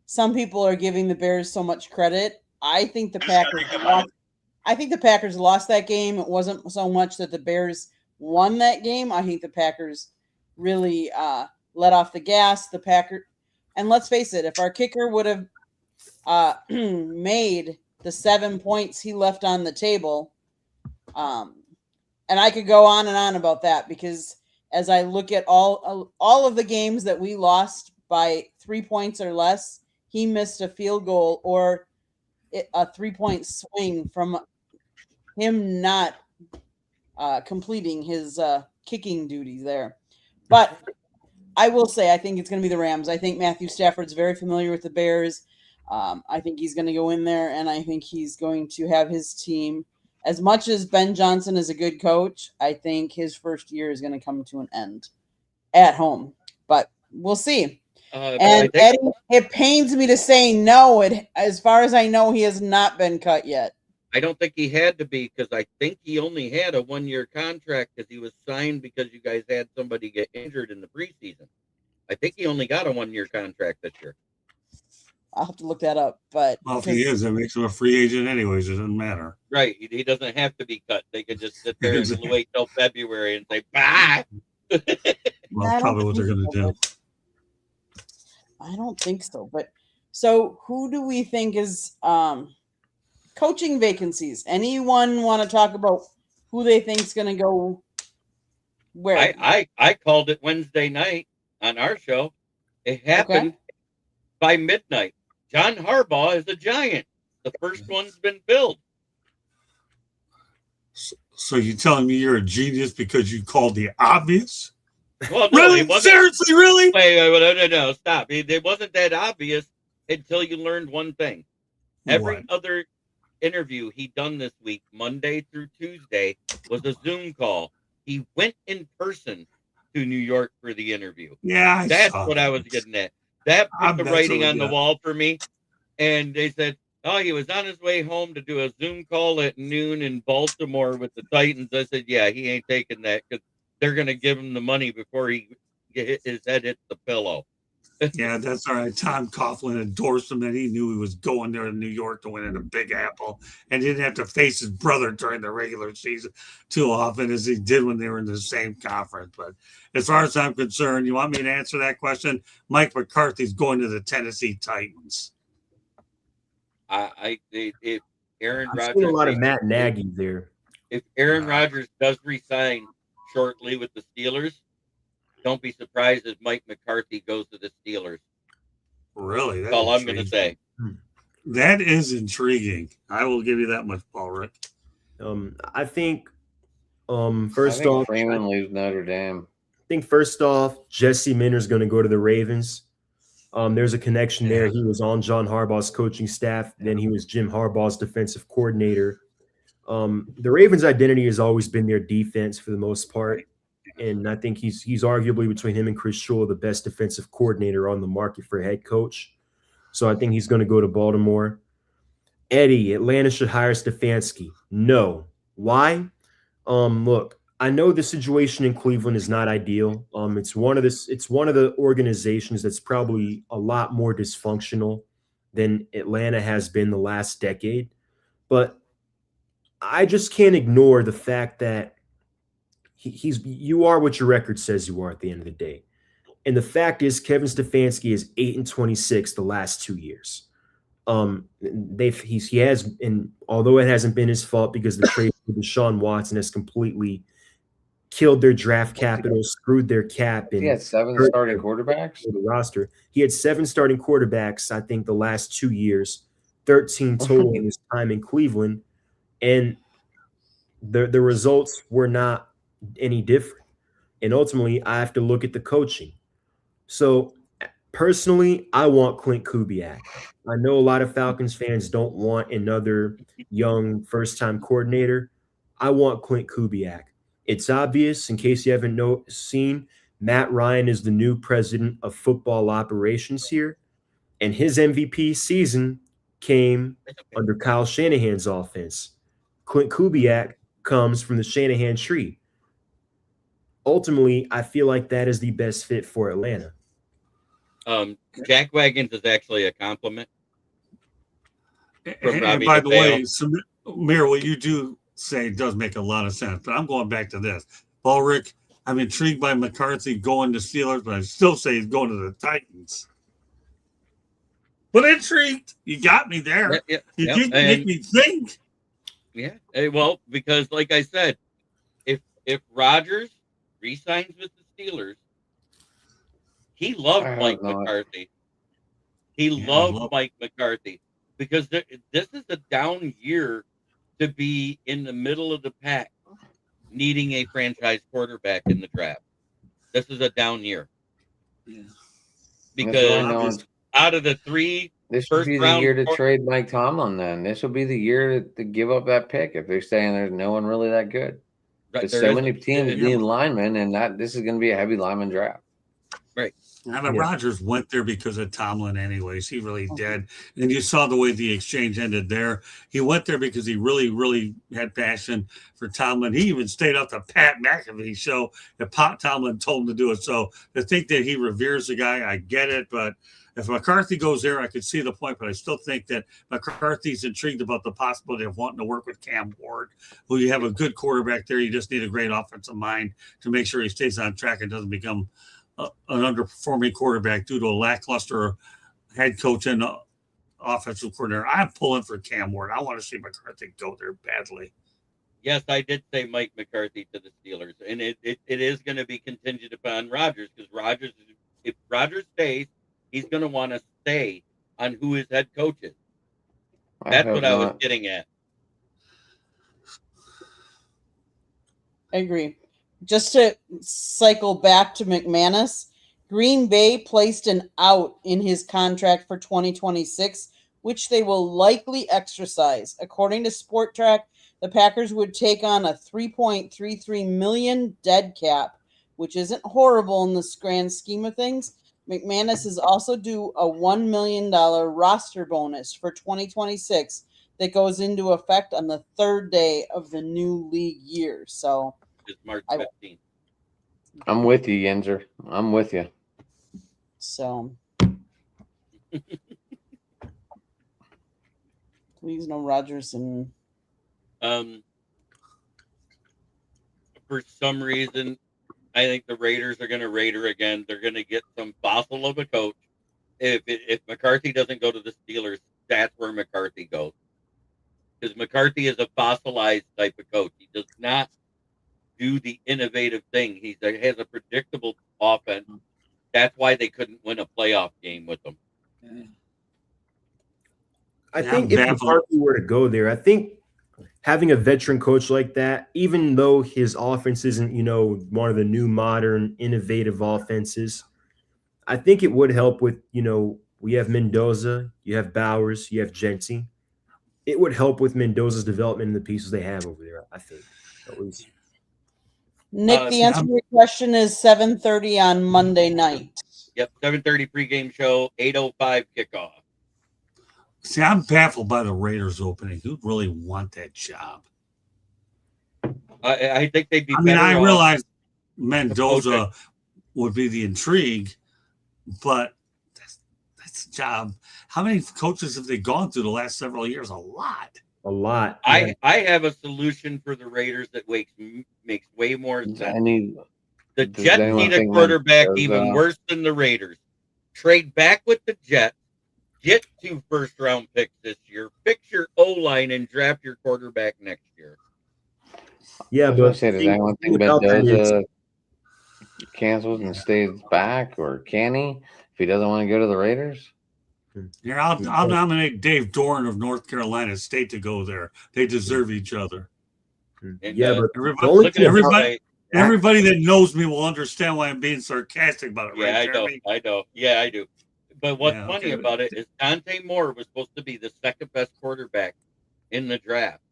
A: some people are giving the Bears so much credit, I think the Packers lost that game. It wasn't so much that the Bears won that game. I think the Packers really let off the gas. And let's face it, if our kicker would have made the 7 points he left on the table, and I could go on and on about that, because as I look at all of the games that we lost by 3 points or less, he missed a field goal or a 3-point swing from him not completing his kicking duties there. But I will say, I think it's going to be the Rams. I think Matthew Stafford's very familiar with the Bears. I think he's going to go in there, and I think he's going to have his team. As much as Ben Johnson is a good coach, I think his first year is going to come to an end at home. But we'll see. And Eddie, it pains me to say no. As far as I know, he has not been cut yet.
B: I don't think he had to be, because I think he only had a 1-year contract because he was signed because you guys had somebody get injured in the preseason. I think he only got a 1-year contract this year.
A: I'll have to look that up. But
E: Well, if he is, it makes him a free agent anyways. It doesn't matter.
B: Right. He doesn't have to be cut. They could just sit there and wait till February and say, bye.
E: Well, that's probably what they're going to do.
A: I don't think so. But so who do we think is coaching vacancies? Anyone want to talk about who they think is going to go where?
B: I called it Wednesday night on our show. It happened by midnight. John Harbaugh is a Giant. The first one's been filled.
E: So you're telling me you're a genius because you called the obvious?
B: Well, no,
E: really? Seriously, really?
B: Wait, no, stop. It wasn't that obvious until you learned one thing. Every other interview he done this week, Monday through Tuesday, was a Zoom call. He went in person to New York for the interview.
E: Yeah,
B: that's what I was getting at. That put the writing on the wall for me. And they said, oh, he was on his way home to do a Zoom call at noon in Baltimore with the Titans. I said, yeah, he ain't taking that because they're going to give him the money before his head hits the pillow.
E: Yeah, that's all right. Tom Coughlin endorsed him, and he knew he was going there to New York to win in the Big Apple, and didn't have to face his brother during the regular season too often as he did when they were in the same conference. But as far as I'm concerned, you want me to answer that question? Mike McCarthy's going to the Tennessee Titans.
B: If Aaron Rodgers,
C: seen a lot of Matt Nagy there.
B: If Aaron Rodgers does resign shortly with the Steelers, don't be surprised if Mike McCarthy goes to the Steelers.
E: Really?
B: That's all I'm going to say.
E: That is intriguing. I will give you that much, Paul Rick.
C: I think first off,
D: Freeman leaves Notre Dame.
C: I think first off, Jesse Minter's going to go to the Ravens. There's a connection there. He was on John Harbaugh's coaching staff. Then he was Jim Harbaugh's defensive coordinator. The Ravens' identity has always been their defense for the most part. And I think he's arguably, between him and Chris Shula, the best defensive coordinator on the market for head coach. So I think he's going to go to Baltimore. Eddie, Atlanta should hire Stefanski. No. Why? Look, I know the situation in Cleveland is not ideal. It's one of the organizations that's probably a lot more dysfunctional than Atlanta has been the last decade. But I just can't ignore the fact that you are what your record says you are at the end of the day. And the fact is, Kevin Stefanski is 8-26 the last 2 years. He has, and although it hasn't been his fault because the trade for Deshaun Watson has completely killed their draft capital, screwed their cap, and
D: he had 7 starting quarterbacks
C: for the roster. He had 7 starting quarterbacks, I think, the last 2 years, 13 total in his time in Cleveland, and the results were not any different. And ultimately, I have to look at the coaching. So personally, I want Clint Kubiak. I know a lot of Falcons fans don't want another young first-time coordinator. I want Clint Kubiak. It's obvious, in case you haven't seen, Matt Ryan is the new president of football operations here, and his MVP season came under Kyle Shanahan's offense. Clint Kubiak comes from the Shanahan tree. Ultimately, I feel like that is the best fit for Atlanta.
B: Jack Wagons is actually a compliment.
E: And by the way, Samir, what you do say does make a lot of sense. But I'm going back to this. Paul Rick, I'm intrigued by McCarthy going to Steelers, but I still say he's going to the Titans. But intrigued. You got me there. You did make me think.
B: Yeah. Well, because like I said, if Rodgers re-signs with the Steelers, he loved Mike McCarthy. He loved Mike McCarthy because this is a down year to be in the middle of the pack, needing a franchise quarterback in the draft. This is a down year.
E: Yeah.
B: Because
D: no one's-
B: out of the three
D: This should
B: first
D: be the
B: round
D: year to
B: quar-
D: trade Mike Tomlin. Then this will be the year to give up that pick if they're saying there's no one really that good. There's
B: there
D: so
B: is
D: many teams
E: yeah.
D: need linemen, and that this is going to be a heavy lineman draft.
E: Yeah, but
C: Yeah.
E: Rodgers went there because of Tomlin, anyways. He really did. And you saw the way the exchange ended there. He went there because he really, really had passion for Tomlin. He even stayed up the Pat McAfee show that Pat Tomlin told him to do it. So to think that he reveres the guy, I get it. But if McCarthy goes there, I could see the point. But I still think that McCarthy's intrigued about the possibility of wanting to work with Cam Ward, who you have a good quarterback there. You just need a great offensive mind to make sure he stays on track and doesn't become an underperforming quarterback due to a lackluster head coach and offensive coordinator. I'm pulling for Cam Ward. I want to see McCarthy go there badly.
B: Yes, I did say Mike McCarthy to the Steelers, and it is going to be contingent upon Rodgers, because if Rodgers stays, he's going to want to stay on who his head coach is. That's what I was getting at.
A: I agree. Just to cycle back to McManus, Green Bay placed an out in his contract for 2026, which they will likely exercise. According to Sport Track, the Packers would take on a $3.33 million dead cap, which isn't horrible in the grand scheme of things. McManus is also due a $1 million roster bonus for 2026 that goes into effect on the third day of the new league year. So
B: It's March 15th.
D: I'm with you, Yenzer. I'm with you.
A: So please no Rodgers and
B: for some reason, I think the Raiders are going to Raider again. They're going to get some fossil of a coach. If McCarthy doesn't go to the Steelers, that's where McCarthy goes. Because McCarthy is a fossilized type of coach. He does not do the innovative thing. He has a predictable offense. That's why they couldn't win a playoff game with him.
C: I
E: Yeah,
C: think
E: I'm
C: if
E: baffled.
C: McCarthy were to go there, I think having a veteran coach like that, even though his offense isn't, one of the new modern innovative offenses, I think it would help with, we have Mendoza, you have Bowers, you have Jency. It would help with Mendoza's development and the pieces they have over there, I think. At least.
A: Nick, the answer to your question is 7:30 on Monday night.
B: Yep, 7:30 pregame show, 8:05 kickoff.
E: See, I'm baffled by the Raiders opening. Who'd really want that job?
B: I think they'd be.
E: I mean,
B: better
E: I
B: off-
E: realize Mendoza would be the intrigue, but that's a job. How many coaches have they gone through the last several years? A lot.
C: A lot.
B: I have a solution for the Raiders that makes way more sense. The
D: does
B: Jets
D: anyone
B: need a
D: think
B: quarterback
D: Mendoza-
B: even worse than the Raiders. Trade back with the Jets, get 2 first-round picks this year, fix your O-line, and draft your quarterback next year.
C: Yeah,
D: I was gonna
C: but
D: say, does anyone think
C: about that is-
D: Mendoza cancels and stays back, or can he if he doesn't want to go to the Raiders?
E: Here, I'll nominate Dave Doran of North Carolina State to go there. They deserve each other.
B: And,
C: yeah, but
E: Everybody,
C: the only
B: Look at
C: thing about-
B: everybody.
E: everybody that knows me will understand why I'm being sarcastic about it.
B: Yeah,
E: right,
B: I know.
E: Jeremy?
B: I know. Yeah, I do. But what's
E: Yeah,
B: funny
E: okay.
B: about it is Dante Moore was supposed to be the second best quarterback in the draft.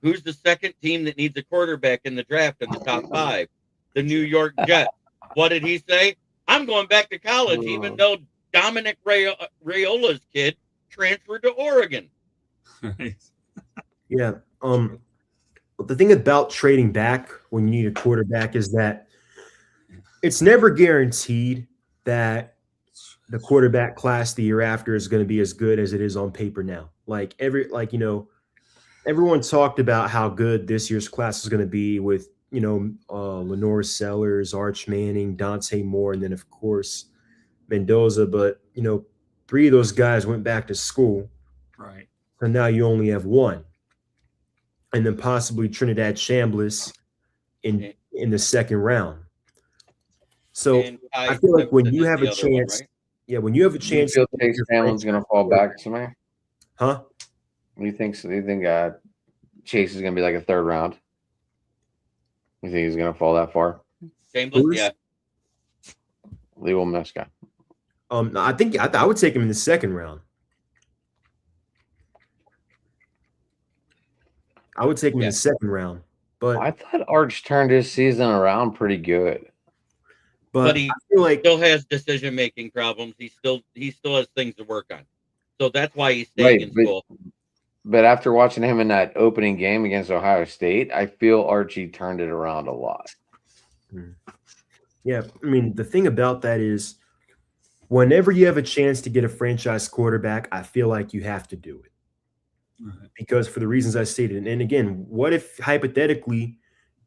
B: Who's the second team that needs a quarterback in the draft in the top 5? The New York Jets. What did he say? I'm going back to college, even though Dominic Raiola's kid transferred to Oregon.
E: Right.
C: Yeah. But the thing about trading back when you need a quarterback is that it's never guaranteed that the quarterback class the year after is going to be as good as it is on paper now. Everyone talked about how good this year's class is going to be with, Lenore Sellers, Arch Manning, Dante Moore, and then of course Mendoza. But, 3 of those guys went back to school.
E: Right.
C: And now you only have 1. And then possibly Trinidad Chambliss in the second round. So
B: And
C: I feel like when
B: Simpson
C: you
B: is
C: have
B: the
C: a
B: other one,
C: chance,
B: right?
C: yeah, when you have a
D: Do you
C: chance,
D: feel Chase Hamlin's going to fall back to me?
C: huh?
D: You think so? You think Chase is going to be like a third round? You think he's going to fall that far?
B: Shameless,
C: Who's-
B: yeah.
D: The Ole Miss guy.
C: I think I would take him in the second round. I would take him in
B: Yeah.
C: the second round, but
D: I thought Arch turned his season around pretty good.
B: But he
C: I feel like
B: still has decision-making problems. He still has things to work on. So that's why he's staying in school.
D: But after watching him in that opening game against Ohio State, I feel Archie turned it around a lot.
C: yeah, I mean the thing about that is whenever you have a chance to get a franchise quarterback, I feel like you have to do it.
E: Right.
C: Because for the reasons I stated. And again, what if hypothetically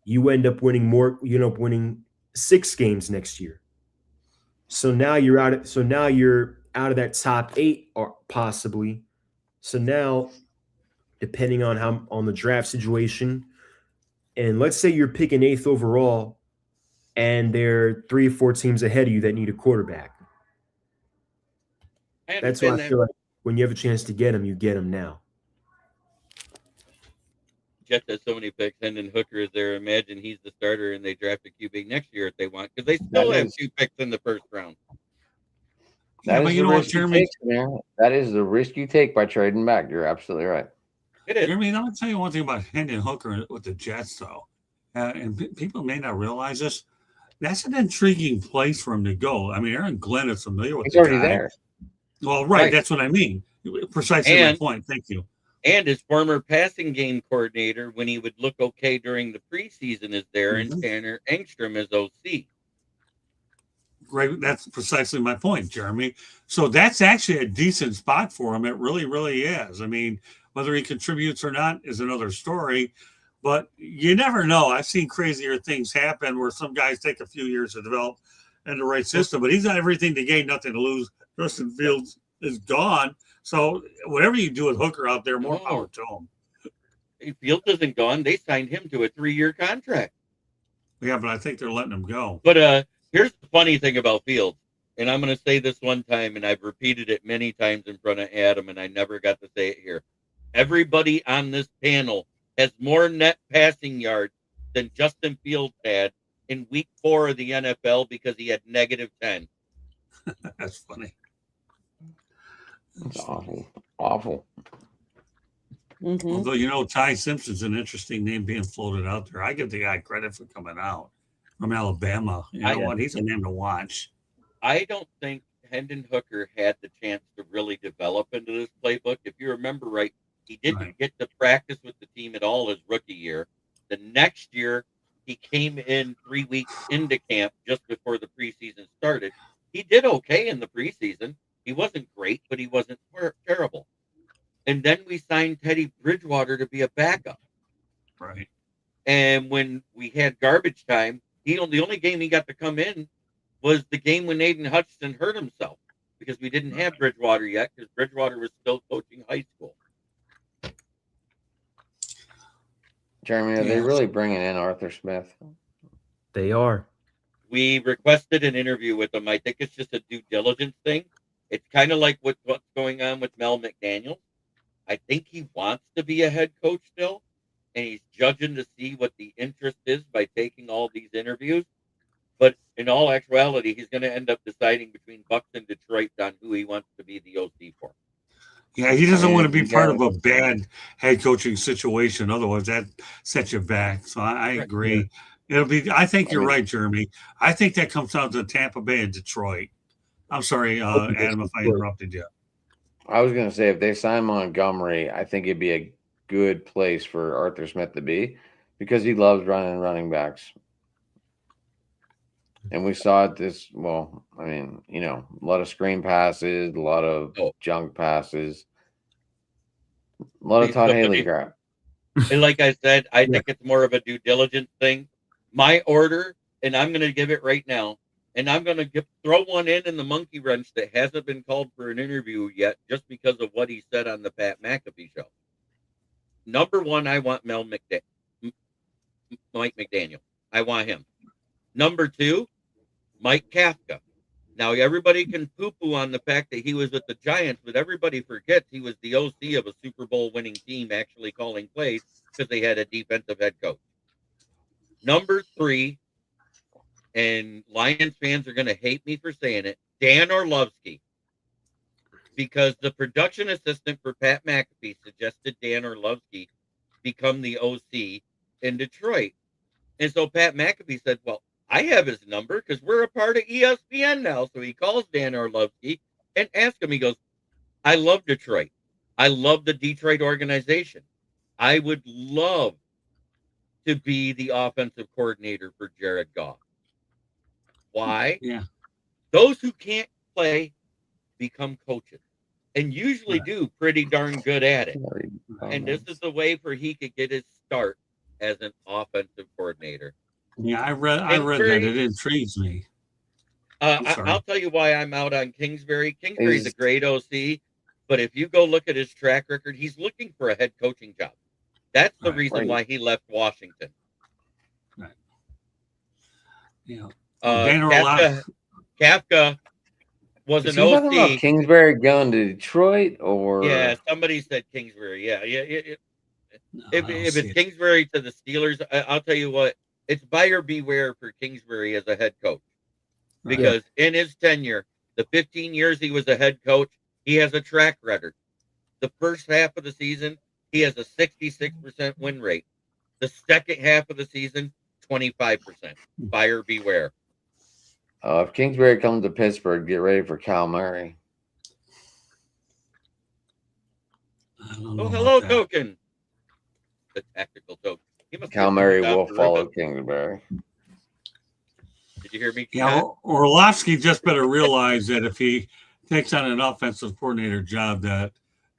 C: you end up winning more, you end up winning 6 games next year? So now you're out of that top 8 or possibly. So now, depending on the draft situation, and let's say you're picking 8th overall and there are 3 or 4 teams ahead of you that need a quarterback.
B: I
C: That's why
B: understand
C: I
B: that.
C: feel like when you have a chance to get him, you get him now.
B: Jets has so many picks. Hendon Hooker is there. Imagine he's the starter and they draft a QB next year if they want, because they still have 2 picks in the first round.
E: Yeah, but you know what, Jeremy?
D: That is the risk you take by trading back. You're absolutely right.
B: It is.
E: Jeremy, I'm going to tell you one thing about Hendon Hooker with the Jets, though. And people may not realize this. That's an intriguing place for him to go. I mean, Aaron Glenn is familiar with
D: He's
E: the
D: already
E: guy.
D: there.
E: Well, right.
B: Right.
E: That's what I mean. Precisely my
B: And-
E: point. Thank you.
B: And his former passing game coordinator, when he would look okay during the preseason, is there, and Tanner Engstrom is OC.
E: Right. That's precisely my point, Jeremy. So that's actually a decent spot for him. It really, really is. I mean, whether he contributes or not is another story, but you never know. I've seen crazier things happen where some guys take a few years to develop in the right system, but he's got everything to gain, nothing to lose. Justin Fields is gone. So whatever you do with Hooker out there, more power to him.
B: Fields isn't gone. They signed him to a 3-year contract.
E: Yeah, but I think they're letting him go.
B: But here's the funny thing about Fields, and I'm going to say this one time, and I've repeated it many times in front of Adam, and I never got to say it here. Everybody on this panel has more net passing yards than Justin Fields had in week 4 of the NFL because he had -10.
E: That's funny.
D: It's awful. Awful.
A: Mhm.
E: Although, you know, Ty Simpson's an interesting name being floated out there. I give the guy credit for coming out from Alabama. You know what? He's a name to watch.
B: I don't think Hendon Hooker had the chance to really develop into this playbook. If you remember right, he didn't get to practice with the team at all his rookie year. The next year, he came in 3 weeks into camp just before the preseason started. He did okay in the preseason. He wasn't great, but he wasn't terrible. And then we signed Teddy Bridgewater to be a backup.
E: Right.
B: And when we had garbage time, the only game he got to come in was the game when Aiden Hutchinson hurt himself because we didn't have Bridgewater yet because Bridgewater was still coaching high school.
D: Jeremy, are they really bringing in Arthur Smith?
C: They are.
B: We requested an interview with him. I think it's just a due diligence thing. It's kind of like what's going on with Mel McDaniel. I think he wants to be a head coach still, and he's judging to see what the interest is by taking all these interviews. But in all actuality, he's going to end up deciding between Bucks and Detroit on who he wants to be the OC for.
E: Yeah, he doesn't want to be part of a bad head coaching situation. Otherwise, that sets you back. So I agree. It'll be. I think you're right, Jeremy. I think that comes down to Tampa Bay and Detroit. I'm sorry, Adam, if I interrupted you.
D: I was going to say, if they sign Montgomery, I think it'd be a good place for Arthur Smith to be because he loves running backs. And we saw it a lot of screen passes, a lot of junk passes, a lot of Todd Haley crap.
B: And like I said, I think it's more of a due diligence thing. My order, and I'm going to give it right now, and I'm going to throw one in the monkey wrench that hasn't been called for an interview yet just because of what he said on the Pat McAfee show. Number 1, I want Mike McDaniel. I want him. Number 2, Mike Kafka. Now everybody can poo-poo on the fact that he was with the Giants, but everybody forgets he was the OC of a Super Bowl winning team actually calling plays because they had a defensive head coach. Number 3, and Lions fans are going to hate me for saying it, Dan Orlovsky. Because the production assistant for Pat McAfee suggested Dan Orlovsky become the OC in Detroit. And so Pat McAfee said, well, I have his number because we're a part of ESPN now. So he calls Dan Orlovsky and asks him, he goes, I love Detroit. I love the Detroit organization. I would love to be the offensive coordinator for Jared Goff. Why?
E: Yeah.
B: Those who can't play become coaches and usually do pretty darn good at it. And this is the way for he could get his start as an offensive coordinator.
E: Yeah, I read that. It intrigues me.
B: I'll tell you why I'm out on Kingsbury. Kingsbury's a great OC, but if you go look at his track record, he's looking for a head coaching job. That's the reason why he left Washington.
E: Right. Yeah.
B: Kafka was
D: Is
B: an
D: he talking about
B: OC.
D: Kingsbury going to Detroit, or
B: Yeah, somebody said Kingsbury. Yeah.
E: No,
B: If it's Kingsbury to the Steelers, I'll tell you what, it's buyer beware for Kingsbury as a head coach. Because in his tenure, the 15 years he was a head coach, he has a track record. The first half of the season, he has a 66% win rate. The second half of the season, 25%. Buyer beware.
D: if Kingsbury comes to Pittsburgh, get ready for Cal Murray.
B: Oh, hello, Token. The tactical token.
D: Cal Murray will follow Kingsbury.
B: Did you hear me?
E: Yeah, Orlovsky just better realize that if he takes on an offensive coordinator job, that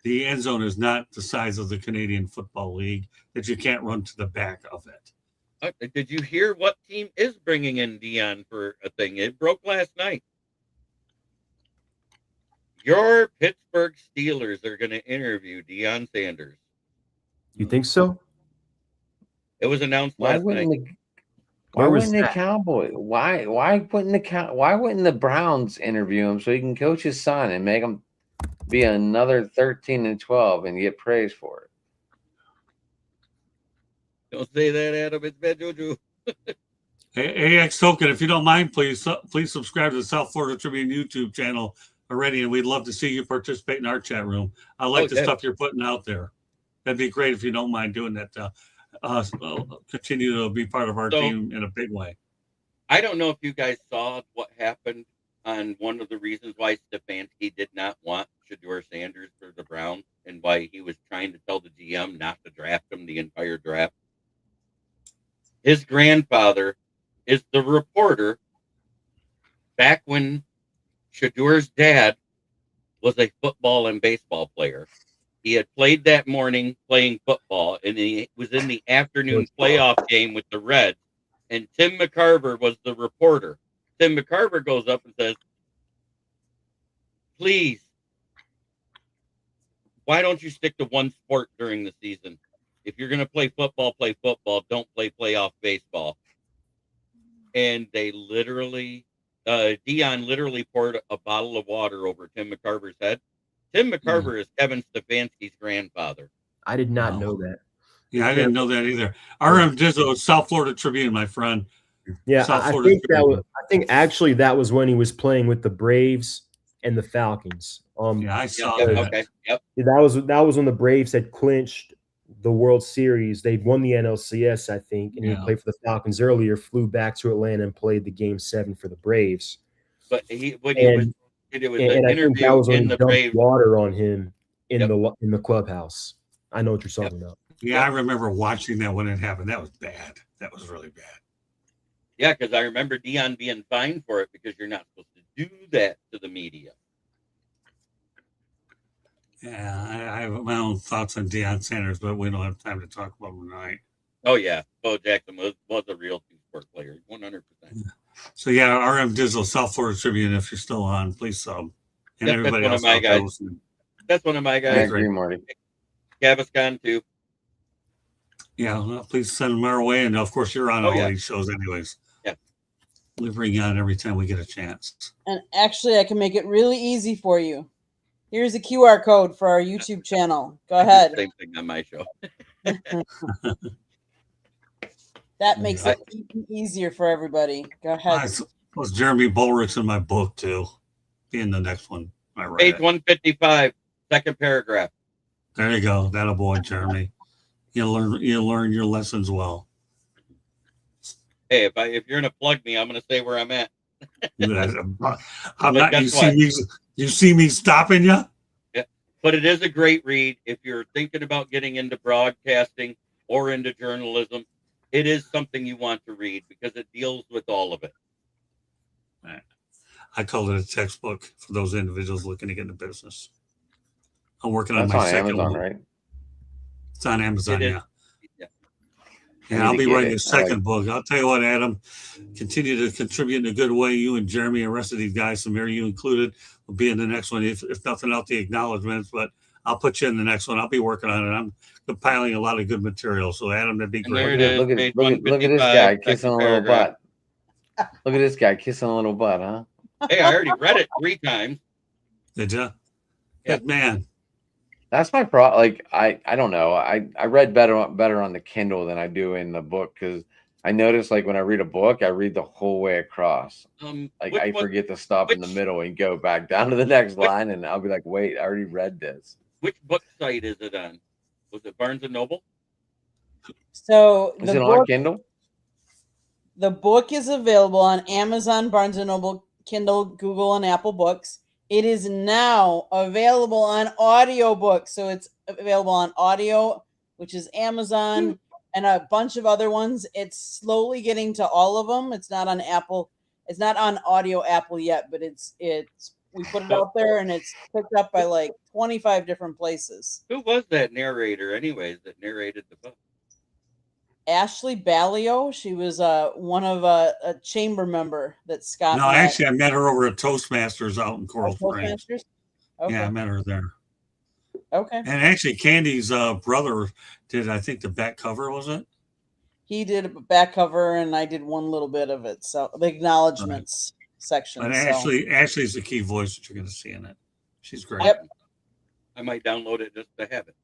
E: the end zone is not the size of the Canadian Football League, that you can't run to the back of it.
B: Did you hear what team is bringing in Dion for a thing? It broke last night. Your Pittsburgh Steelers are going to interview Deion Sanders.
C: You think so?
B: It was announced last night.
D: Why wouldn't the Cowboy? Why wouldn't the Browns interview him so he can coach his son and make him be another 13-12 and get praise for it?
B: Don't say that, Adam. It's bad juju.
E: Hey, AX Token, if you don't mind, please subscribe to the South Florida Tribune YouTube channel already, and we'd love to see you participate in our chat room. I like the stuff you're putting out there. That'd be great if you don't mind doing that. Continue to be part of our team in a big way.
B: I don't know if you guys saw what happened on one of the reasons why Stefanski did not want Shedeur Sanders for the Browns and why he was trying to tell the GM not to draft him the entire draft. His grandfather is the reporter back when Shedeur's dad was a football and baseball player. He had played that morning playing football, and he was in the afternoon playoff game with the Reds, and Tim McCarver was the reporter. Tim McCarver goes up and says, please, why don't you stick to one sport during the season? If you're going to play football, don't play playoff baseball. And they literally, Dion literally poured a bottle of water over Tim McCarver's head. Tim McCarver is Kevin Stefanski's grandfather.
C: I did not know that.
E: Yeah, I didn't know that either. RM Dizzo, South Florida Tribune, my friend.
C: Yeah, I think actually that was when he was playing with the Braves and the Falcons.
E: Yeah, I saw that.
B: Okay. Yep.
C: That was when the Braves had clinched the World Series. They'd won the NLCS, I think, and he played for the Falcons earlier, flew back to Atlanta and played the Game 7 for the Braves.
B: But it was an interview in the Braves.
C: Water on him in the clubhouse. I know what you're talking about.
E: Yeah, I remember watching that when it happened. That was bad. That was really bad.
B: Yeah, because I remember Dion being fined for it because you're not supposed to do that to the media.
E: Yeah, I have my own thoughts on Deion Sanders, but we don't have time to talk about him tonight.
B: Oh, yeah. Bo Jackson was a real two-sport player, 100%.
E: So, yeah, RM Dizzle, South Florida Tribune, if you're still on, please sub. And everybody
B: that's
E: else.
B: One of my guys. That's one of my guys.
D: I agree, Marty.
B: Gaviscon, too.
E: Yeah, well, please send them our way. And, of course, you're on all these shows anyways.
B: Yeah.
E: We bring you on every time we get a chance.
A: And actually, I can make it really easy for you. Here's a QR code for our YouTube channel. Go
B: I do
A: ahead.
B: the same thing on my show.
A: That makes it even easier for everybody. Go ahead.
E: Was Jeremy Bullrich in my book too? Be in the next one. I read
B: Page
E: it.
B: 155, second paragraph.
E: There you go. That boy, Jeremy. You'll learn your lessons well.
B: Hey, if you're gonna plug me, I'm gonna say where I'm at.
E: I'm
B: But
E: not.
B: guess
E: You see me stopping you.
B: But it is a great read if you're thinking about getting into broadcasting or into journalism. It is something you want to read because it deals with all of it.
E: I call it a textbook for those individuals looking to get into business. I'm working on
D: That's
E: my
D: on
E: second
D: Amazon,
E: one.
D: right?
B: It's
E: on Amazon,
B: It is.
E: yeah.
B: Yeah.
E: And
D: I
E: I'll
D: need
E: be
D: to get
E: writing
D: it.
E: a second book. I'll tell you what, Adam, continue to contribute in a good way. You and Jeremy and the rest of these guys, Samir, you included, will be in the next one. If nothing else, the acknowledgments, but I'll put you in the next one. I'll be working on it. I'm compiling a lot of good material. So, Adam, that'd be
B: And
E: great.
B: there it is.
D: Look at
B: Page
D: look at this
B: 155,
D: guy kissing
B: second
D: a little
B: paragraph.
D: butt. Look at this guy kissing a little butt, huh?
B: Hey, I already read it 3 times.
E: Did you?
B: Yeah.
E: Good man.
D: That's my pro. Like I don't know. I read better on the Kindle than I do in the book because I notice like when I read a book, I read the whole way across. Like
B: Which
D: I
B: one-
D: forget to stop in the
B: which-
D: middle and go back down to the next line, and I'll be like, wait, I already read this.
B: Which book site is it on? Was it Barnes and Noble?
A: So
D: Is it on Kindle?
A: the book is available on Amazon, Barnes and Noble, Kindle, Google, and Apple Books. It is now available on audiobooks. So it's available on audio, which is Amazon and a bunch of other ones. It's slowly getting to all of them. It's not on Apple. It's not on audio Apple yet, but it's we put it out there and it's picked up by like 25 different places.
B: Who was that narrator, anyways, that narrated the book?
A: Ashley Ballio, she was one of a chamber member that Scott
E: No,
A: met.
E: actually, I met her over at Toastmasters out in Coral Springs.
A: Toastmasters? Okay.
E: Yeah, I met her there.
A: Okay.
E: And actually, Candy's brother did, I think, the back cover, was it?
A: He did a back cover and I did one little bit of it. So the acknowledgments section.
E: But
A: so.
E: Ashley's the key voice that you're going to see in it. She's great.
A: Yep.
B: I might download it just to have it.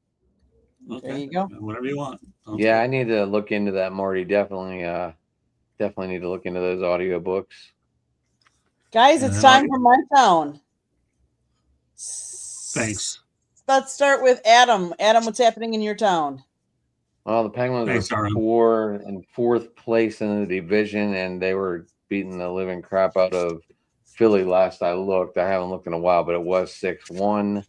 E: Okay.
A: There you go.
E: Whatever you want. Sounds
D: Yeah,
E: good.
D: I need to look into that, Marty. Definitely need to look into those audiobooks.
A: Guys, it's time for my town.
E: Thanks.
A: Let's start with Adam. Adam, what's happening in your town?
D: Well, the Penguins
E: Thanks,
D: are
E: Aaron.
D: fourth place in the division, and they were beating the living crap out of Philly last I looked. I haven't looked in a while, but it was 6-1.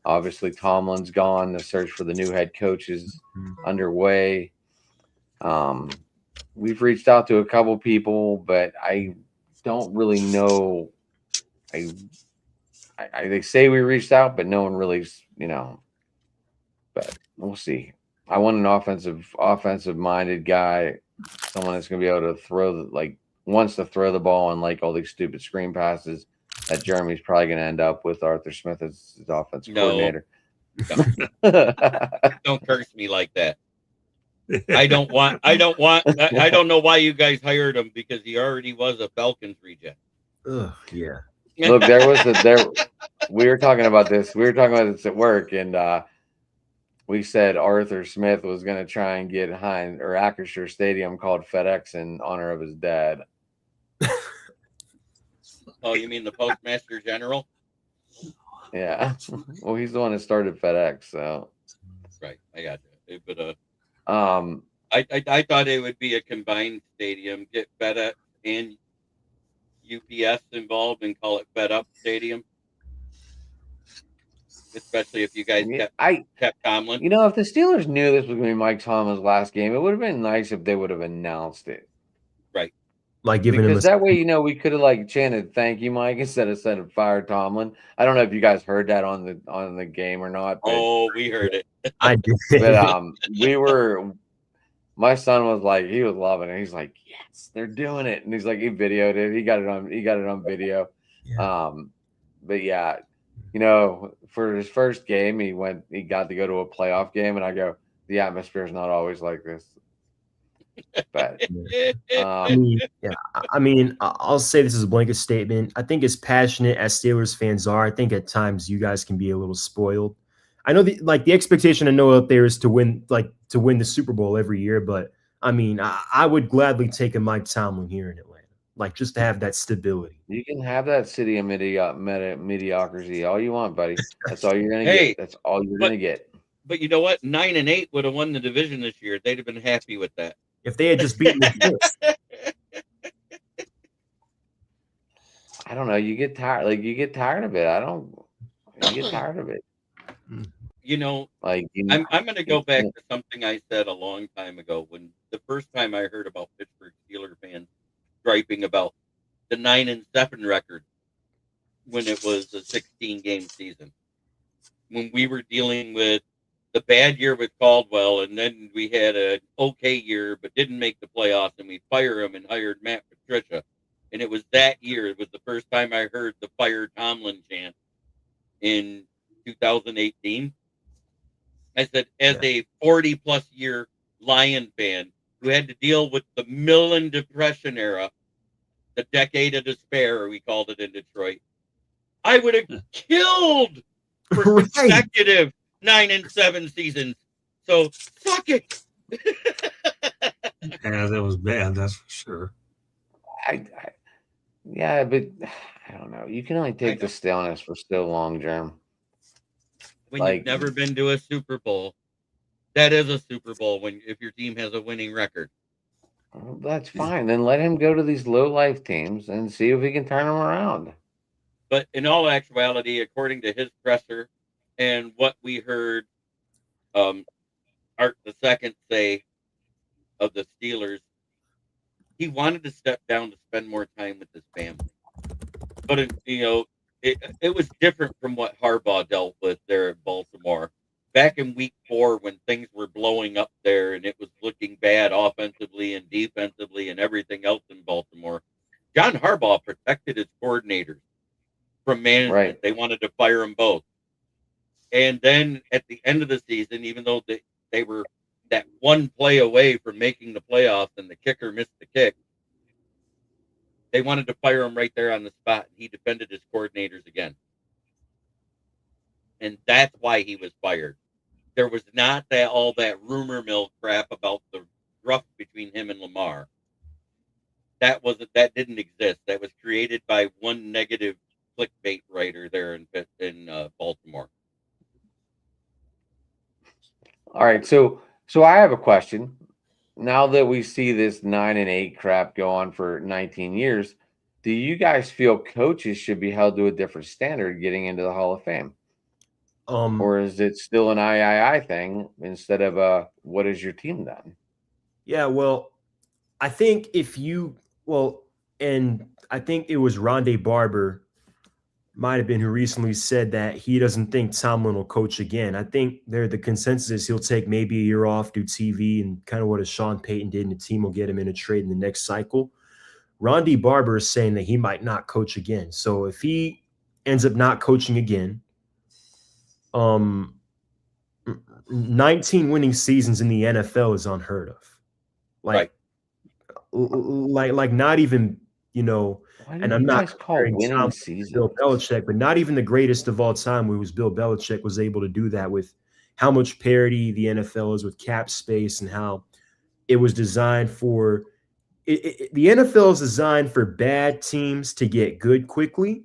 D: Obviously, Tomlin's gone. The search for the new head coach is underway. We've reached out to a couple people, but I don't really know. They say we reached out, but no one really, but we'll see. I want an offensive minded guy, someone that's going to be able to wants to throw the ball and like all these stupid screen passes that Jeremy's probably going to end up with Arthur Smith as his offensive coordinator.
B: Don't curse me like that. I don't know why you guys hired him because he already was a Falcons reject.
C: Ugh, yeah.
D: Look, we were talking about this. We were talking about this at work, and we said Arthur Smith was going to try and get Acrisure Stadium called FedEx in honor of his dad.
B: Oh, you mean the Postmaster General?
D: Yeah. Well, he's the one that started FedEx, so.
B: Right, I got you. But I thought it would be a combined stadium. Get FedEx and UPS involved and call it Fed Up Stadium. Especially if you guys kept Tomlin.
D: If the Steelers knew this was going to be Mike Tomlin's last game, it would have been nice if they would have announced it.
B: Right.
C: Like giving him
D: Because that way, we could have chanted "Thank you, Mike" instead of saying "Fire Tomlin." I don't know if you guys heard that on the game or not. But,
B: We heard it.
C: I did.
D: But my son was like, he was loving it. He's like, yes, they're doing it, and he's like, he videoed it. He got it on video.
C: Yeah.
D: But yeah, for his first game, he got to go to a playoff game, and I go, the atmosphere is not always like this. But
C: I mean, I'll say this as a blanket statement. I think as passionate as Steelers fans are, I think at times you guys can be a little spoiled. I know the expectation I know out there is to win the Super Bowl every year, but I mean, I would gladly take a Mike Tomlin here in Atlanta, like just to have that stability.
D: you can have that city of mediocrity all you want, buddy. That's all you're gonna
B: Hey,
D: get. That's all you're
B: but-
D: gonna get.
B: But you know what? 9-8 would have won the division this year. They'd have been happy with that.
C: If they had just beaten the Jets.
D: I don't know. You get tired. Like you get tired of it. You get tired of it.
B: You know,
D: Like
B: I'm going to go back to something I said a long time ago when the first time I heard about Pittsburgh Steelers fans griping about the 9-7 record when it was a 16-game season. When we were dealing with the bad year with Caldwell, and then we had an okay year but didn't make the playoffs, and we fired him and hired Matt Patricia. And it was that year. It was the first time I heard the fire Tomlin chant in 2018. I said, as a 40-plus year Lion fan who had to deal with the Millen Depression era, the decade of despair, we called it in Detroit, I would have killed for
C: Right.
B: consecutive 9-7 seasons. So fuck it.
E: Yeah, that was bad. That's for sure.
D: Yeah, but I don't know. You can only take the staleness for so long, Jerm.
B: When
D: Like-
B: you've never been to a Super Bowl, that is a Super Bowl if your team has a winning record.
D: Well, that's fine. Then let him go to these low life teams and see if he can turn them around.
B: But in all actuality, according to his presser and what we heard Art II say of the Steelers, he wanted to step down to spend more time with his family. But it was different from what Harbaugh dealt with there at Baltimore. Back in week 4 when things were blowing up there and it was looking bad offensively and defensively and everything else in Baltimore, John Harbaugh protected his coordinators from management.
D: Right.
B: They wanted to fire them both. And then at the end of the season, even though they were that one play away from making the playoffs and the kicker missed the kick, they wanted to fire him right there on the spot. And he defended his coordinators again. And that's why he was fired. There was not all that rumor mill crap about the rough between him and Lamar. That didn't exist. That was created by one negative clickbait writer there in Baltimore.
D: All right, so I have a question. Now that we see this 9-8 crap go on for 19 years, do you guys feel coaches should be held to a different standard getting into the Hall of Fame? Or is it still an I thing instead of a what has your team done?
C: Yeah, well, I think and I think it was Rondé Barber might have been who recently said that he doesn't think Tomlin will coach again. I think the consensus is he'll take maybe a year off, do TV, and kind of what a Sean Payton did, and the team will get him in a trade in the next cycle. Rondé Barber is saying that he might not coach again. So if he ends up not coaching again, 19 winning seasons in the NFL is unheard of. Like not even, and I'm not comparing Tom to Bill Belichick, but not even the greatest of all time, who was Bill Belichick, was able to do that with how much parity the NFL is with cap space and how it was designed for the NFL is designed for bad teams to get good quickly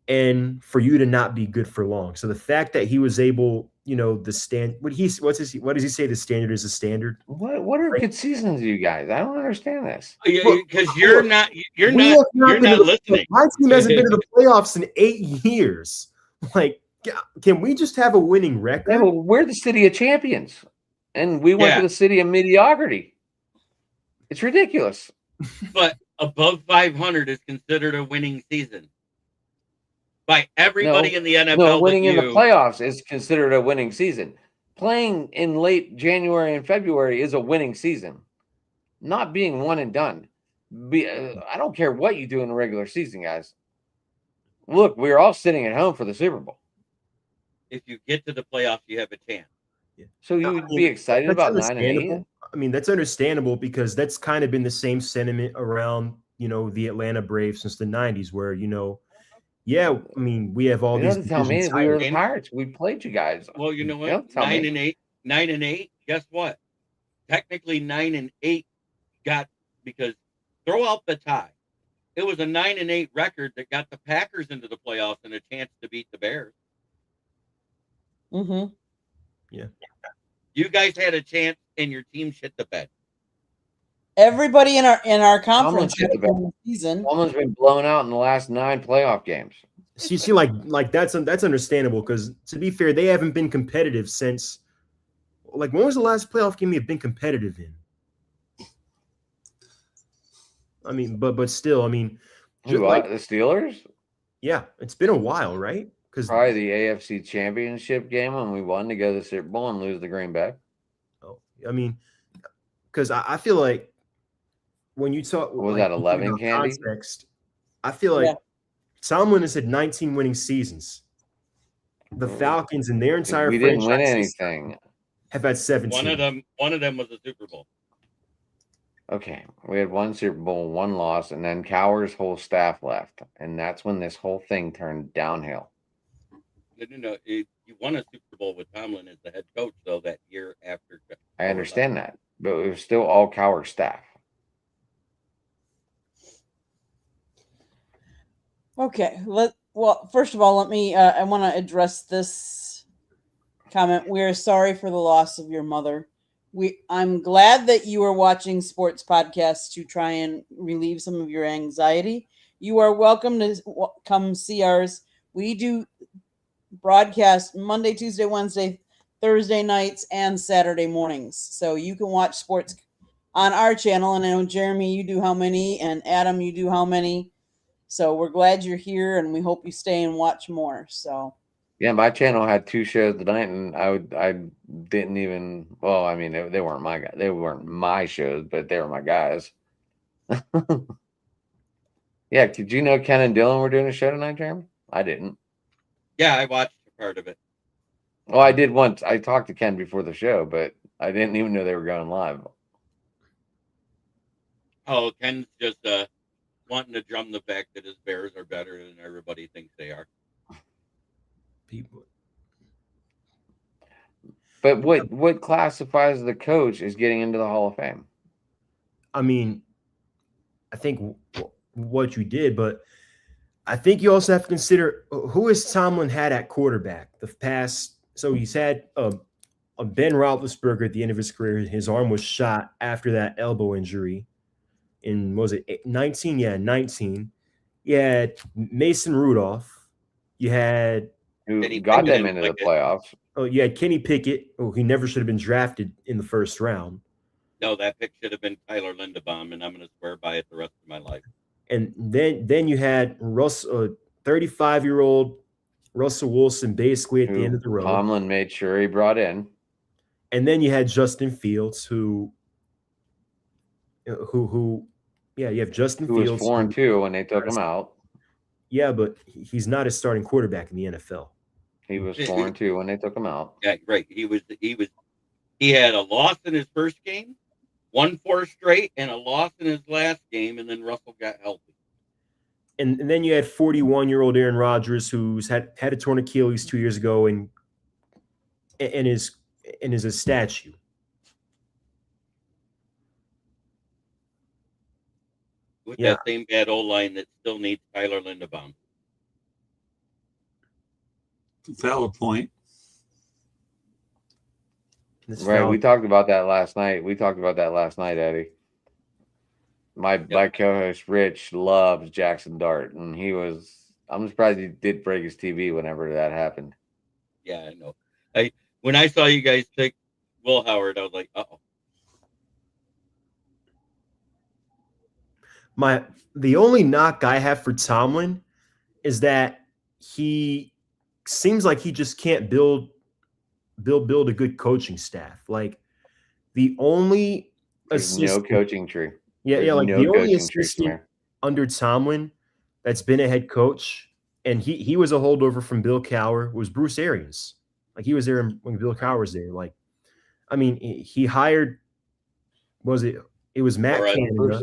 C: and for you to not be good for long. So the fact that he was able, what does he say the standard is a standard?
D: What are good seasons, you guys? I don't understand this.
B: Because you're not listening.
C: My team hasn't been to the playoffs in 8 years. Like, can we just have a winning record?
D: Yeah, well, we're the city of champions, and we went to the city of mediocrity. It's ridiculous.
B: But above 500 is considered a winning season by everybody in the NFL.
D: No, winning in the playoffs is considered a winning season. Playing in late January and February is a winning season. Not being one and done. I don't care what you do in the regular season, guys. Look, we're all sitting at home for the Super Bowl.
B: If you get to the playoffs, you have a chance.
D: So you would be excited
C: That's
D: about 9-8?
C: understandable. I mean, that's understandable because that's kind of been the same sentiment around, the Atlanta Braves since the 90s, where, yeah, I mean, we have all
D: You
C: these
D: don't have to tell
C: division
D: me we were
C: titles.
D: the Pirates. We played you guys.
B: Well, you know
D: You
B: what?
D: don't tell me.
B: 9-8. Guess what? Technically, 9-8 got because throw out the tie. It was a 9-8 record that got the Packers into the playoffs and a chance to beat the Bears.
A: Mm-hmm.
C: Yeah.
B: You guys had a chance, and your team shit the bed.
A: Everybody in our conference
D: shit the
A: had a
D: bed.
A: winning season.
D: Almost been blown out in the last 9 playoff games.
C: See, like that's understandable because to be fair, they haven't been competitive since. Like, when was the last playoff game you've been competitive in? I mean, but still, I mean,
D: Who,
C: like,
D: the Steelers?
C: yeah, it's been a while, right? Because
D: Probably the AFC Championship game when we won to go to the Super Bowl and lose the Green Bay.
C: I mean, because I feel like when you talk,
D: Was
C: like,
D: that 11
C: about
D: candy?
C: context, I feel like
A: Yeah.
C: Tomlin has had 19 winning seasons. The Falcons and their entire
D: We didn't win
C: franchise
D: anything.
C: have had 17.
B: One of them was a Super Bowl.
D: Okay, we had 1 Super Bowl, 1 loss, and then Cowher's whole staff left, and that's when this whole thing turned downhill.
B: No. You won a Super Bowl with Tomlin as the head coach, though, that year after.
D: I understand that, but it was still all Cowher staff.
A: Okay. Well, first of all, let me. I want to address this comment. We are sorry for the loss of your mother. I'm glad that you are watching sports podcasts to try and relieve some of your anxiety. You are welcome to come see ours. We do broadcast Monday, Tuesday, Wednesday, Thursday nights, and Saturday mornings. So you can watch sports on our channel. And I know, Jeremy, you do how many? And Adam, you do how many? So we're glad you're here, and we hope you stay and watch more. So
D: Yeah, my channel had 2 shows tonight, and I didn't even. Well, I mean, they weren't my guys. They weren't my shows, but they were my guys. Yeah, did you know Ken and Dylan were doing a show tonight, Jeremy? I didn't.
B: Yeah, I watched part of it.
D: Well, I did once. I talked to Ken before the show, but I didn't even know they were going live.
B: Oh, Ken's just wanting to drum the fact that his Bears are better than everybody thinks they are.
C: People.
D: But what classifies the coach as getting into the Hall of Fame?
C: I mean, I think what you did, but I think you also have to consider who has Tomlin had at quarterback the past. So he's had a Ben Roethlisberger at the end of his career. His arm was shot after that elbow injury. In, what was it, 19? Yeah, 19. You had Mason Rudolph. You had
D: Who
B: Kenny
D: got
B: Pickett
D: them into the
B: Pickett.
D: playoffs?
C: you had Kenny Pickett. Oh, he never should have been drafted in the first round.
B: No, that pick should have been Tyler Linderbaum, and I'm going to swear by it the rest of my life.
C: And then you had 35-year-old Russell Wilson basically at the end of the road.
D: Tomlin made sure he brought in.
C: And then you had Justin Fields, who you have Justin
D: Who
C: Fields.
D: was 4-2 when they took him out.
C: Yeah, but he's not a starting quarterback in the NFL.
D: He was 4-2 when they took him out.
B: Yeah, right. He had a loss in his first game, won 4 straight, and a loss in his last game, and then Russell got healthy.
C: And then you had 41-year-old Aaron Rodgers, who's had a torn Achilles 2 years ago and is a statue.
B: With that same bad O-line that still needs Tyler Linderbaum.
E: Valid point.
D: Right. We talked about that last night. Eddie. My co-host Rich loves Jackson Dart, and I'm surprised he did break his TV whenever that happened.
B: Yeah, I know. When I saw you guys take Will Howard, I was like, uh-oh.
C: The only knock I have for Tomlin is that he seems like he just can't build a good coaching staff. Like the only
D: no coaching tree.
C: Yeah, like the only assistant under Tomlin that's been a head coach, and he was a holdover from Bill Cowher, was Bruce Arians. Like he was there when Bill Cowher was there. Like I mean, he hired. It was Matt
B: Flores.
C: Canada,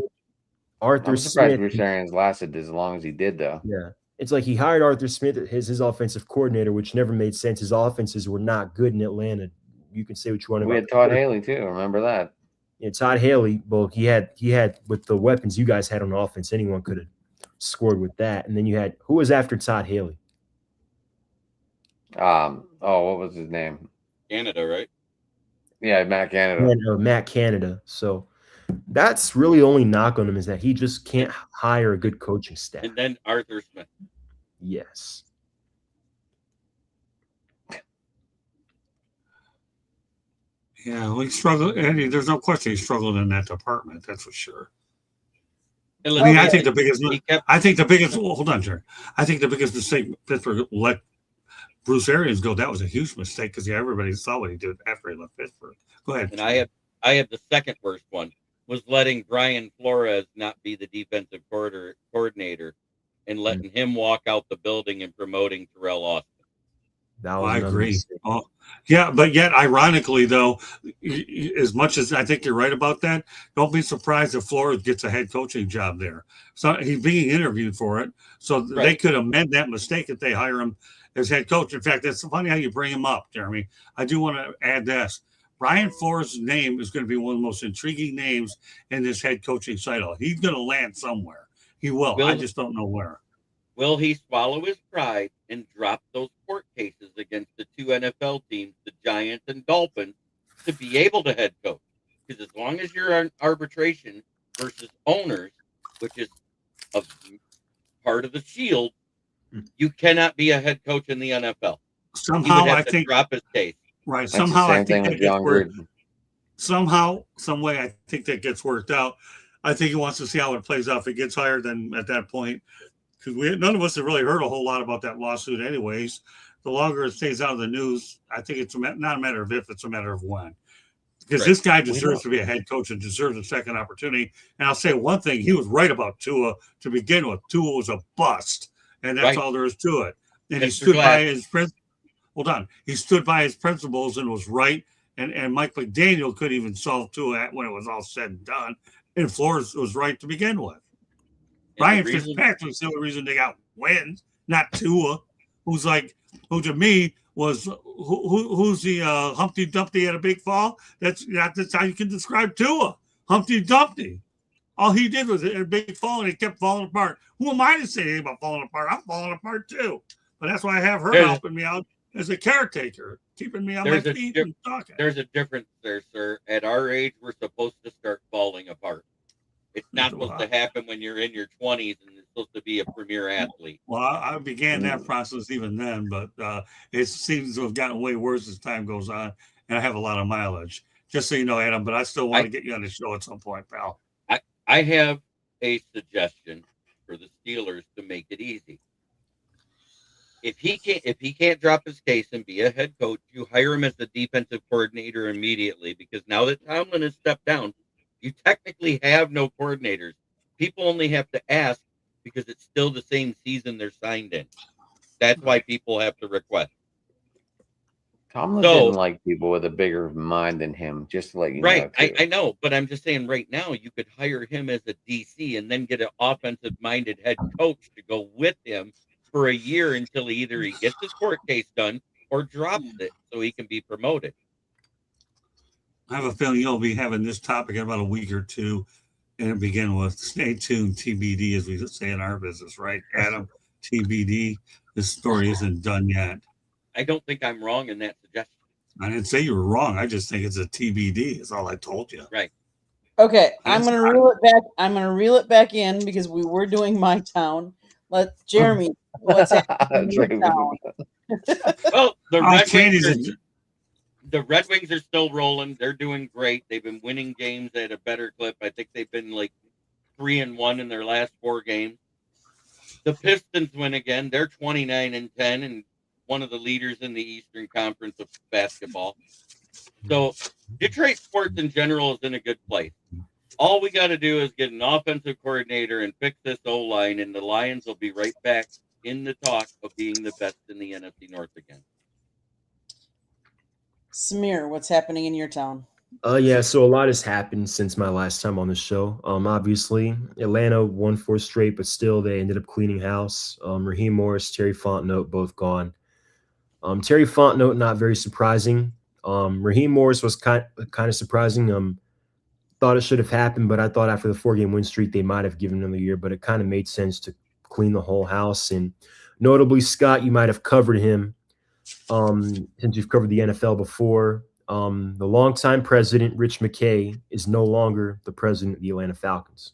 C: Arthur
D: I'm surprised
C: Smith.
D: Bruce Arians lasted as long as he did, though.
C: Yeah. It's like he hired Arthur Smith as his offensive coordinator, which never made sense. His offenses were not good in Atlanta. You can say what you want
D: We
C: about
D: had Todd Haley too. Remember that?
C: Yeah, Todd Haley. Well, he had with the weapons you guys had on offense, anyone could have scored with that. And then you had who was after Todd Haley?
D: What was his name?
B: Canada, right?
D: Yeah, Matt Canada.
C: Matt Canada. So that's really the only knock on him is that he just can't hire a good coaching staff.
B: And then Arthur Smith.
C: Yes.
E: Yeah, we struggled. Eddie, there's no question he struggled in that department. That's for sure.
B: And
E: I mean, I
B: look,
E: think the biggest.
B: he kept
E: I think the biggest. Well, hold on, Jerry. I think the biggest mistake Pittsburgh let Bruce Arians go. That was a huge mistake because everybody saw what he did after he left Pittsburgh. Go ahead.
B: and I have the second worst one was letting Brian Flores not be the defensive coordinator and letting him walk out the building and promoting Terrell Austin.
E: I agree. Oh, yeah, but yet, ironically, though, as much as I think you're right about that, don't be surprised if Flores gets a head coaching job there. So he's being interviewed for it. So they could amend that mistake if they hire him as head coach. In fact, it's funny how you bring him up, Jeremy. I do want to add this. Brian Flores' name is going to be one of the most intriguing names in this head coaching cycle. He's going to land somewhere. He will. I just don't know where.
B: Will he swallow his pride and drop those court cases against the two NFL teams, the Giants and Dolphins, to be able to head coach? Because as long as you're on arbitration versus owners, which is a part of the shield, you cannot be a head coach in the NFL.
E: Somehow,
B: I think drop his case.
E: Right.
D: That's
E: somehow,
D: the same
E: I think
D: thing
E: that
D: with
E: gets
D: John
E: worked.
D: Gruden.
E: Somehow, some way, I think that gets worked out. I think he wants to see how it plays out. If he gets hired, then at that point, because none of us have really heard a whole lot about that lawsuit, anyways. The longer it stays out of the news, I think it's not a matter of if, it's a matter of when. Because this guy deserves to be a head coach and deserves a second opportunity. And I'll say one thing: he was right about Tua to begin with. Tua was a bust, and that's all there is to it. And he stood by his Hold on. He stood by his principles and was right. And Mike McDaniel couldn't even solve Tua when it was all said and done. And Flores was right to begin with. Ryan Fitzpatrick's the only reason they got wins, not Tua, who to me was who's the Humpty Dumpty at a big fall. That's how you can describe Tua. Humpty Dumpty. All he did was a big fall, and he kept falling apart. Who am I to say anything about falling apart? I'm falling apart too. But that's why I have her helping me out as a caretaker, keeping me on my feet and talking.
B: There's a difference there, sir. At our age, we're supposed to start falling apart. It's not supposed to happen when you're in your 20s and you're supposed to be a premier athlete.
E: Well, I began that process even then, but it seems to have gotten way worse as time goes on, and I have a lot of mileage. Just so you know, Adam, but I still want to get you on the show at some point, pal.
B: I have a suggestion for the Steelers to make it easy. If he can't drop his case and be a head coach, you hire him as the defensive coordinator immediately, because now that Tomlin has stepped down, you technically have no coordinators. People only have to ask because it's still the same season they're signed in. That's why people have to request.
D: Tomlin didn't like people with a bigger mind than him, just to let you know.
B: Right, I know, but I'm just saying right now you could hire him as a DC and then get an offensive-minded head coach to go with him for a year until either he gets his court case done or drops it so he can be promoted.
E: I have a feeling you'll be having this topic in about a week or two, and begin with stay tuned, TBD, as we say in our business, right, Adam? TBD. This story isn't done yet.
B: I don't think I'm wrong in that suggestion.
E: I didn't say you were wrong. I just think it's a TBD. Is all I told you.
B: Right.
A: Okay, I'm gonna reel it back. I'm gonna reel it back in because we were doing my town. Jeremy, what's happening in your town?
B: Well, the Red Wings are still rolling. They're doing great. They've been winning games at a better clip. I think they've been like 3-1 in their last 4 games. The Pistons win again. They're 29-10 and one of the leaders in the Eastern Conference of basketball. So Detroit sports in general is in a good place. All we got to do is get an offensive coordinator and fix this O-line, and the Lions will be right back in the talk of being the best in the NFC North again.
A: Samir, what's happening in your town?
C: Yeah, so a lot has happened since my last time on the show. Obviously, Atlanta won 4 straight, but still they ended up cleaning house. Raheem Morris, Terry Fontenot, both gone. Terry Fontenot, not very surprising. Raheem Morris was kind of surprising. Thought it should have happened, but I thought after the 4-game win streak, they might have given him another year, but it kind of made sense to clean the whole house. And notably, Scott, you might have covered him since you've covered the NFL before. The longtime president, Rich McKay, is no longer the president of the Atlanta Falcons.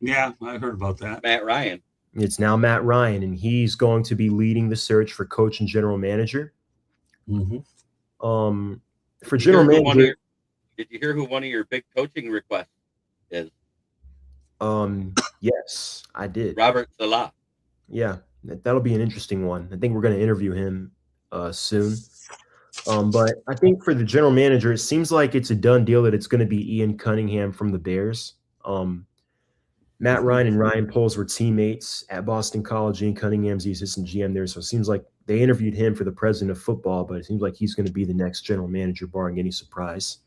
E: Yeah, I heard about that.
B: Matt Ryan.
C: It's now Matt Ryan, and he's going to be leading the search for coach and general manager.
E: Mm-hmm.
C: For general manager,
B: did you hear who one of your big coaching requests is?
C: Yes, I did.
B: Robert Salah.
C: Yeah, that'll be an interesting one. I think we're going to interview him soon. But I think for the general manager, it seems like it's a done deal that it's going to be Ian Cunningham from the Bears. Matt Ryan and Ryan Poles were teammates at Boston College. Ian Cunningham's the assistant GM there. So it seems like they interviewed him for the president of football, but it seems like he's going to be the next general manager, barring any surprise.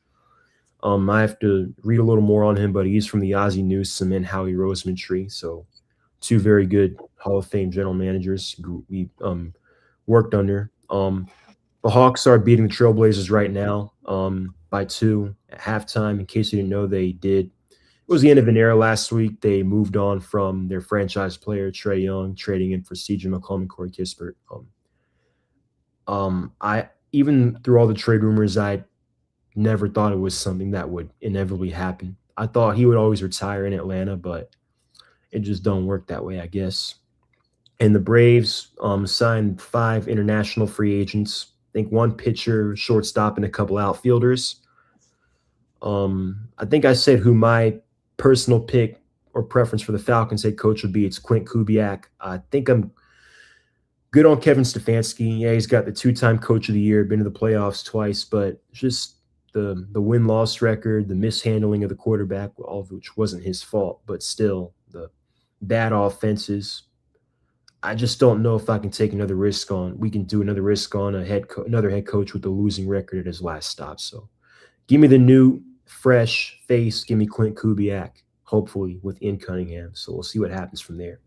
C: I have to read a little more on him, but he's from the Ozzie Newsome and Howie Roseman tree. So 2 very good Hall of Fame general managers we worked under. The Hawks are beating the Trailblazers right now by 2 at halftime. In case you didn't know, they did. It was the end of an era last week. They moved on from their franchise player, Trae Young, trading him for CJ McCollum and Corey Kispert. I even through all the trade rumors, I never thought it was something that would inevitably happen. I thought he would always retire in Atlanta, but it just don't work that way, I guess. And the Braves signed 5 international free agents. I think 1 pitcher, shortstop, and a couple outfielders. I think I said who my personal pick or preference for the Falcons head coach would be. It's Quint Kubiak. I think I'm good on Kevin Stefanski. Yeah, he's got the 2-time coach of the year, been to the playoffs twice, but just the win-loss record, the mishandling of the quarterback, all of which wasn't his fault, but still the bad offenses. I just don't know if I can take another risk on. We can do another risk on another head coach with a losing record at his last stop. So, give me the new, fresh face. Give me Quint Kubiak, hopefully with Ian Cunningham. So we'll see what happens from there.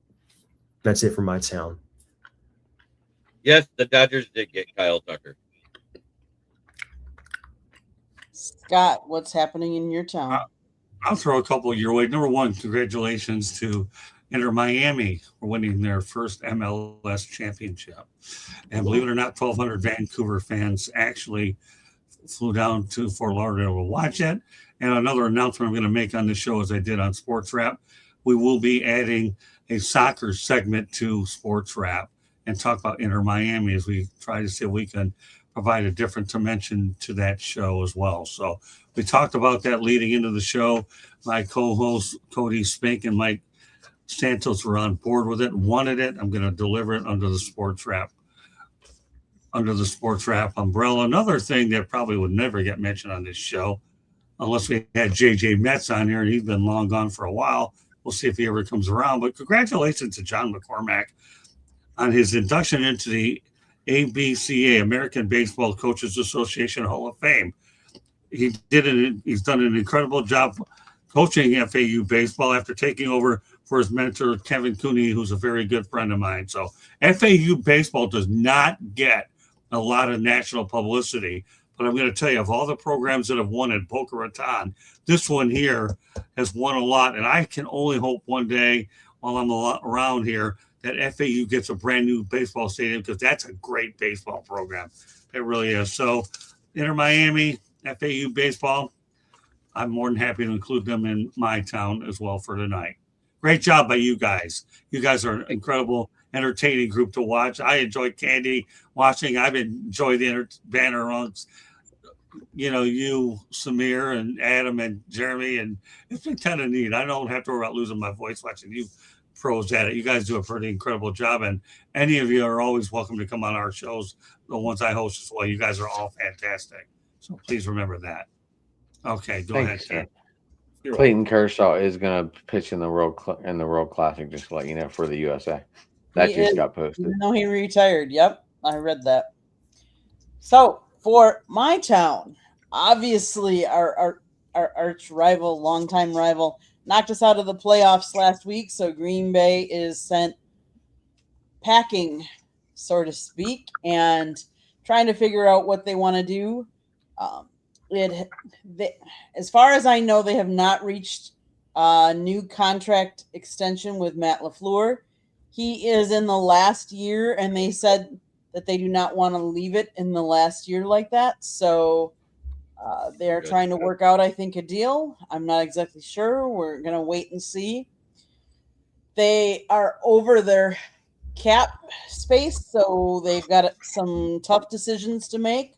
C: That's it for my town.
B: Yes, the Dodgers did get Kyle Tucker.
A: Scott, what's happening in your town?
E: I'll throw a couple your way. Number 1, congratulations to Inter Miami for winning their first MLS championship. And believe it or not, 1,200 Vancouver fans actually flew down to Fort Lauderdale to watch it. And another announcement I'm going to make on the show, as I did on Sports Wrap, we will be adding a soccer segment to Sports Wrap and talk about Inter Miami as we try to see if we can provide a different dimension to that show as well. So we talked about that leading into the show. My co-hosts, Cody Spink and Mike Santos, were on board with it, wanted it. I'm going to deliver it under the Sports Wrap umbrella. Another thing that probably would never get mentioned on this show, unless we had JJ Metz on here, and he's been long gone for a while. We'll see if he ever comes around. But congratulations to John McCormack on his induction into the ABCA, American Baseball Coaches Association Hall of Fame. He's done an incredible job coaching FAU baseball after taking over for his mentor, Kevin Cooney, who's a very good friend of mine. So FAU baseball does not get a lot of national publicity, but I'm going to tell you, of all the programs that have won at Boca Raton, this one here has won a lot. And I can only hope one day while I'm around here that FAU gets a brand new baseball stadium, because that's a great baseball program. It really is. So Inter Miami, FAU baseball, I'm more than happy to include them in my town as well for tonight. Great job by you guys. You guys are an incredible, entertaining group to watch. I enjoy Candy watching. I've enjoyed the banner runs. You know, you, Samir, and Adam, and Jeremy, and it's been kind of neat. I don't have to worry about losing my voice watching you pros at it. You guys do a pretty incredible job, and any of you are always welcome to come on our shows, the ones I host as well. You guys are all fantastic. So please remember that. Okay, go ahead, Ken.
D: Clayton Kershaw is going to pitch in the World Classic, just to let you know, for the USA. That just got posted.
A: No, he retired. Yep, I read that. So For my town, obviously our arch rival, longtime rival, knocked us out of the playoffs last week, so Green Bay is sent packing, so to speak, and trying to figure out what they want to do. As far as I know, they have not reached a new contract extension with Matt LaFleur. He is in the last year, and they said that they do not want to leave it in the last year like that. So they're trying to work out, I think, a deal. I'm not exactly sure. We're going to wait and see. They are over their cap space, so they've got some tough decisions to make.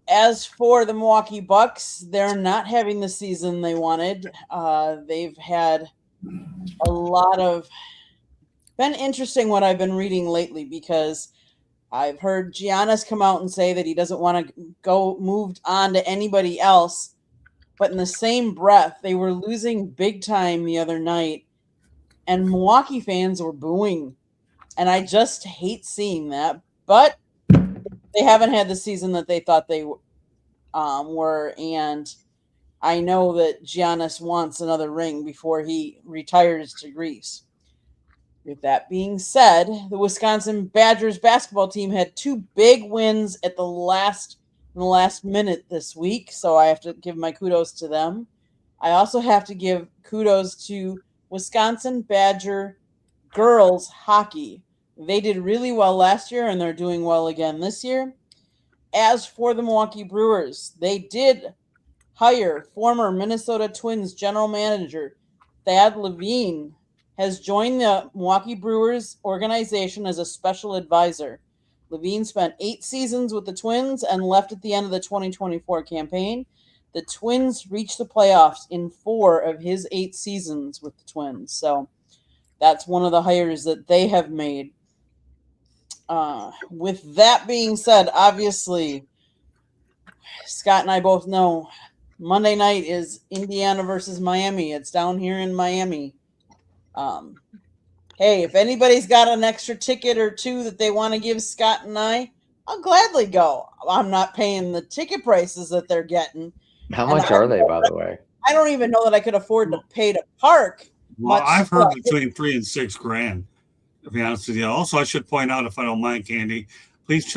A: As for the Milwaukee Bucks, they're not having the season they wanted. They've had a lot of been interesting what I've been reading lately, because I've heard Giannis come out and say that he doesn't want to go moved on to anybody else, but in the same breath, they were losing big time the other night, and Milwaukee fans were booing, and I just hate seeing that. But they haven't had the season that they thought they were, and I know that Giannis wants another ring before he retires to Greece. With that being said, the Wisconsin Badgers basketball team had two big wins in the last minute this week, so I have to give my kudos to them. I also have to give kudos to Wisconsin Badger girls hockey. They did really well last year, and they're doing well again this year. As for the Milwaukee Brewers, they did hire former Minnesota Twins general manager Thad Levine has joined the Milwaukee Brewers organization as a special advisor. Levine spent 8 seasons with the Twins and left at the end of the 2024 campaign. The Twins reached the playoffs in 4 of his 8 seasons with the Twins. So that's one of the hires that they have made. With that being said, obviously, Scott and I both know Monday night is Indiana versus Miami. It's down here in Miami. Hey, if anybody's got an extra ticket or two that they want to give Scott and I'll gladly go. I'm not paying the ticket prices that they're getting.
D: How much are they, by the way?
A: I don't even know that I could afford to pay to park.
E: Well, I've heard between $3,000 and $6,000, to be honest with you. Also, I should point out, if I don't mind, Candy, please,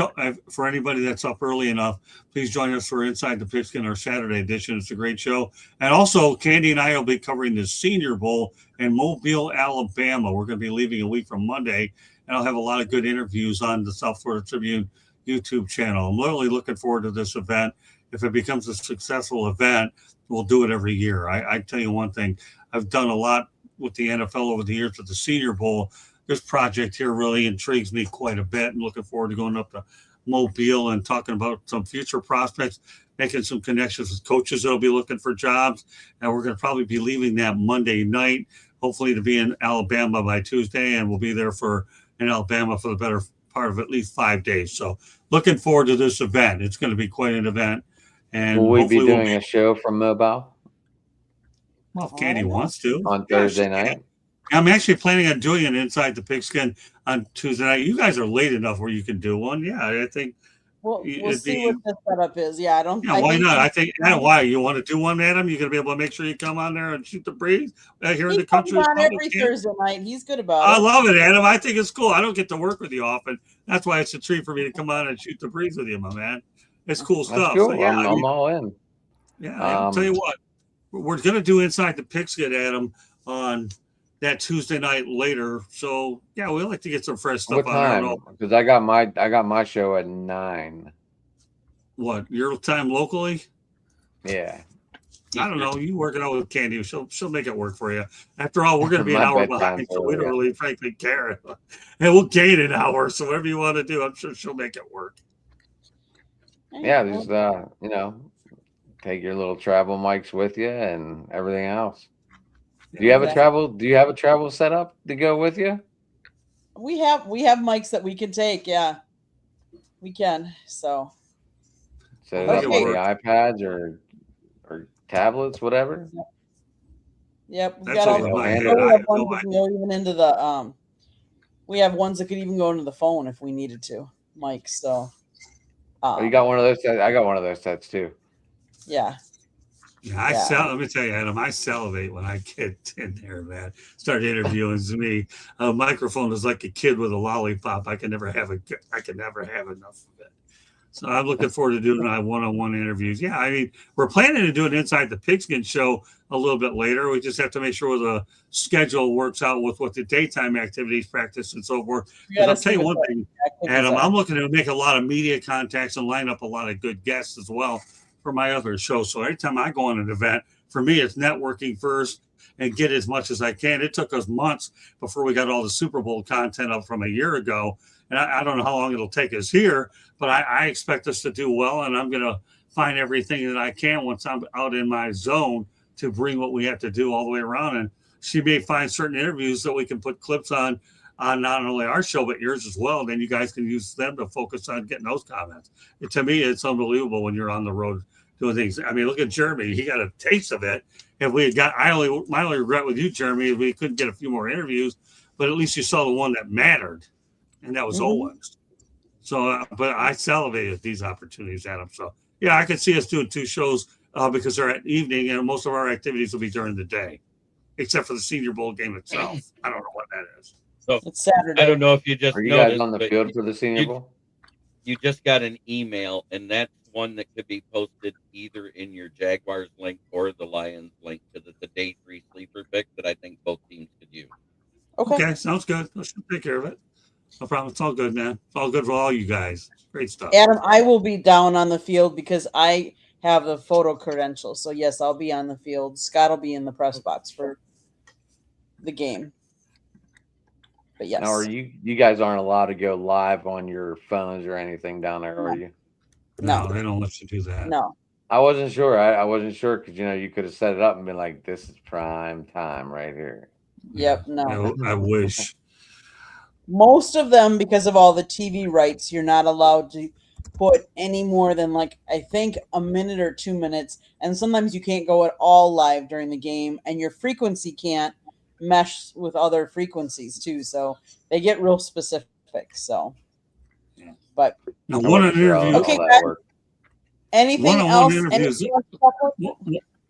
E: for anybody that's up early enough, please join us for Inside the Pigskin, our Saturday edition. It's a great show. And also, Candy and I will be covering the Senior Bowl in Mobile, Alabama. We're going to be leaving a week from Monday, and I'll have a lot of good interviews on the South Florida Tribune YouTube channel. I'm literally looking forward to this event. If it becomes a successful event, we'll do it every year. I tell you one thing, I've done a lot with the NFL over the years with the Senior Bowl. This project here really intrigues me quite a bit, and looking forward to going up to Mobile and talking about some future prospects, making some connections with coaches that'll be looking for jobs. And we're going to probably be leaving that Monday night, hopefully to be in Alabama by Tuesday, and we'll be there in Alabama for the better part of at least 5 days. So looking forward to this event. It's going to be quite an event. And
D: will we be doing a show from Mobile?
E: Well, if Candy wants to.
D: On Thursday night?
E: I'm actually planning on doing an Inside the Pigskin on Tuesday night. You guys are late enough where you can do one. Yeah, I think.
A: We'll see what the setup is. Yeah, I don't.
E: Yeah, why not? I think. Why you want to do one, Adam? You're gonna be able to make sure you come on there and shoot the breeze here in the country.
A: On every Thursday night. He's good about it.
E: I love it, Adam. I think it's cool. I don't get to work with you often. That's why it's a treat for me to come on and shoot the breeze with you, my man. It's cool stuff.
D: Cool.
E: So, yeah,
D: I'm all in.
E: Yeah, I'll tell you what. We're gonna do Inside the Pigskin, Adam, on that Tuesday night later. So yeah, we like to get some fresh stuff.
D: What time? Because I got my show at 9.
E: What, your time locally?
D: Yeah.
E: I don't know. You work it out with Candy. She'll make it work for you. After all, we're going to be an hour behind, so we don't really frankly care. And we'll gain an hour. So whatever you want to do, I'm sure she'll make it work.
D: Yeah, just take your little travel mics with you and everything else. Do you have a travel setup to go with you?
A: We have mics that we can take. Yeah, we can. So
D: up on the iPads or tablets, whatever.
A: Yep, we
E: That's
A: got all the
E: all
A: we have ones that can go even into the we have ones that could even go into the phone if we needed to, mics. So
D: Oh, you got one of those? I got one of those sets too.
A: Yeah.
E: Yeah,
A: Yeah.
E: let me tell you, Adam, I salivate when I get in there, man. Start interviewing me. A microphone is like a kid with a lollipop. I can never have enough of it. So I'm looking forward to doing my one-on-one interviews. Yeah, I mean, we're planning to do an Inside the Pigskin show a little bit later. We just have to make sure the schedule works out with what the daytime activities, practice, and so forth.
A: We
E: Because
A: gotta
E: I'll tell
A: see
E: you
A: what
E: one
A: the
E: thing,
A: activities
E: Adam,
A: are.
E: I'm looking to make a lot of media contacts and line up a lot of good guests as well for my other shows. So every time I go on an event, for me, it's networking first and get as much as I can. It took us months before we got all the Super Bowl content up from a year ago. And I don't know how long it'll take us here, but I expect us to do well. And I'm going to find everything that I can once I'm out in my zone to bring what we have to do all the way around. And she may find certain interviews that we can put clips on not only our show, but yours as well. Then you guys can use them to focus on getting those comments. To me, it's unbelievable when you're on the road doing things. I mean, look at Jeremy. He got a taste of it. If we had got, my only regret with you, Jeremy, is we couldn't get a few more interviews, but at least you saw the one that mattered, and that was Owens. So, but I salivated at these opportunities, Adam. So, yeah, I could see us doing 2 shows because they're at evening, and most of our activities will be during the day, except for the Senior Bowl game itself. I don't know what that is.
B: So
A: It's Saturday.
B: I don't know if you just
D: Are you
B: noticed,
D: guys on the
B: but
D: field for the Senior Bowl?
B: you just got an email, and that's one that could be posted either in your Jaguars link or the Lions link because it's a day 3 sleeper pick that I think both teams could use.
A: Okay.
E: Sounds good. Let's take care of it. No problem. It's all good, man. It's all good for all you guys. Great stuff.
A: Adam, I will be down on the field because I have the photo credentials. So yes, I'll be on the field. Scott will be in the press box for the game. But yes.
D: Now, are you guys aren't allowed to go live on your phones or anything down there, are you?
E: No, they don't let you do that.
A: No.
D: I wasn't sure. I wasn't sure because you could have set it up and been like, "This is prime time right here."
A: Yep. No.
E: I wish.
A: Most of them, because of all the TV rights, you're not allowed to put any more than like I think a minute or 2 minutes, and sometimes you can't go at all live during the game, and your frequency can't mesh with other frequencies too. So they get real specific. So, but
E: Now, one-on-one
A: Okay,
D: that worked.
A: anything
E: One-on-one
A: else?
E: interviews.
A: Anything else to talk about?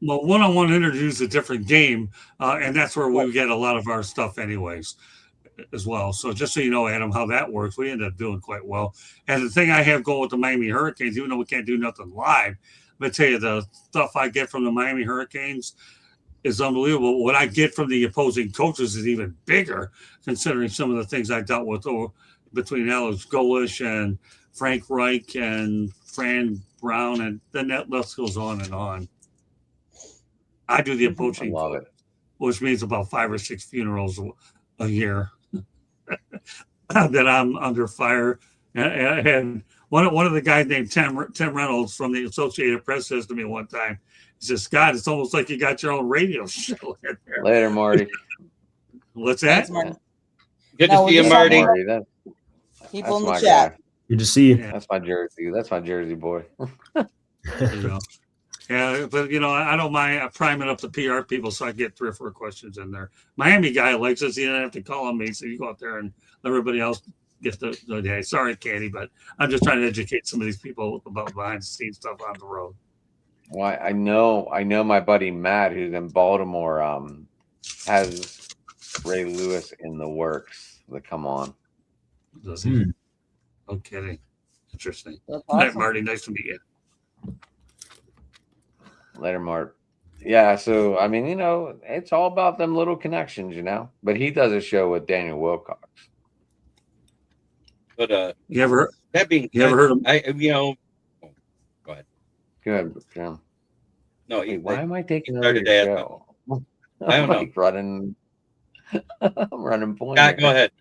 E: Well, one-on-one interviews a different game, and that's where we get a lot of our stuff anyways as well. So just so you know, Adam, how that works, we end up doing quite well. And the thing I have going with the Miami Hurricanes, even though we can't do nothing live, I'm going to tell you the stuff I get from the Miami Hurricanes is unbelievable. What I get from the opposing coaches is even bigger, considering some of the things I dealt with between Alex Golish and Frank Reich and Fran Brown, and then that list goes on and on. I do the approaching, which means about 5 or 6 funerals a year that I'm under fire. And one of the guys named Tim Reynolds from the Associated Press says to me one time, he says, "Scott, it's almost like you got your own radio show in there."
D: Later, Marty.
E: What's that?
A: Thanks,
B: Good to see you, Marty.
A: People in the
D: my
A: chat.
D: guy.
C: Good to see you.
E: Yeah.
D: That's my jersey. That's my jersey boy.
E: Yeah, but I don't mind priming up the PR people so I get 3 or 4 questions in there. Miami guy likes us. He doesn't have to call on me, so you go out there and let everybody else get the day. Sorry, Candy, but I'm just trying to educate some of these people about behind the scenes stuff on the road.
D: Well, I know my buddy Matt, who's in Baltimore, has Ray Lewis in the works to come on.
E: Does he? No kidding. Interesting.
A: That's
E: Good night,
A: awesome.
E: Marty. Nice to meet you.
D: Later, Mart. Yeah, so I mean, it's all about them little connections, But he does a show with Daniel Wilcox.
B: But
E: You ever
B: that being
E: you ever heard of
B: go ahead.
D: Go ahead, Jim.
B: No,
D: Hey, why am I taking over
B: started
D: your
B: asking.
D: show?
B: I don't know.
D: like running. I'm running point.
B: Scott, go ahead.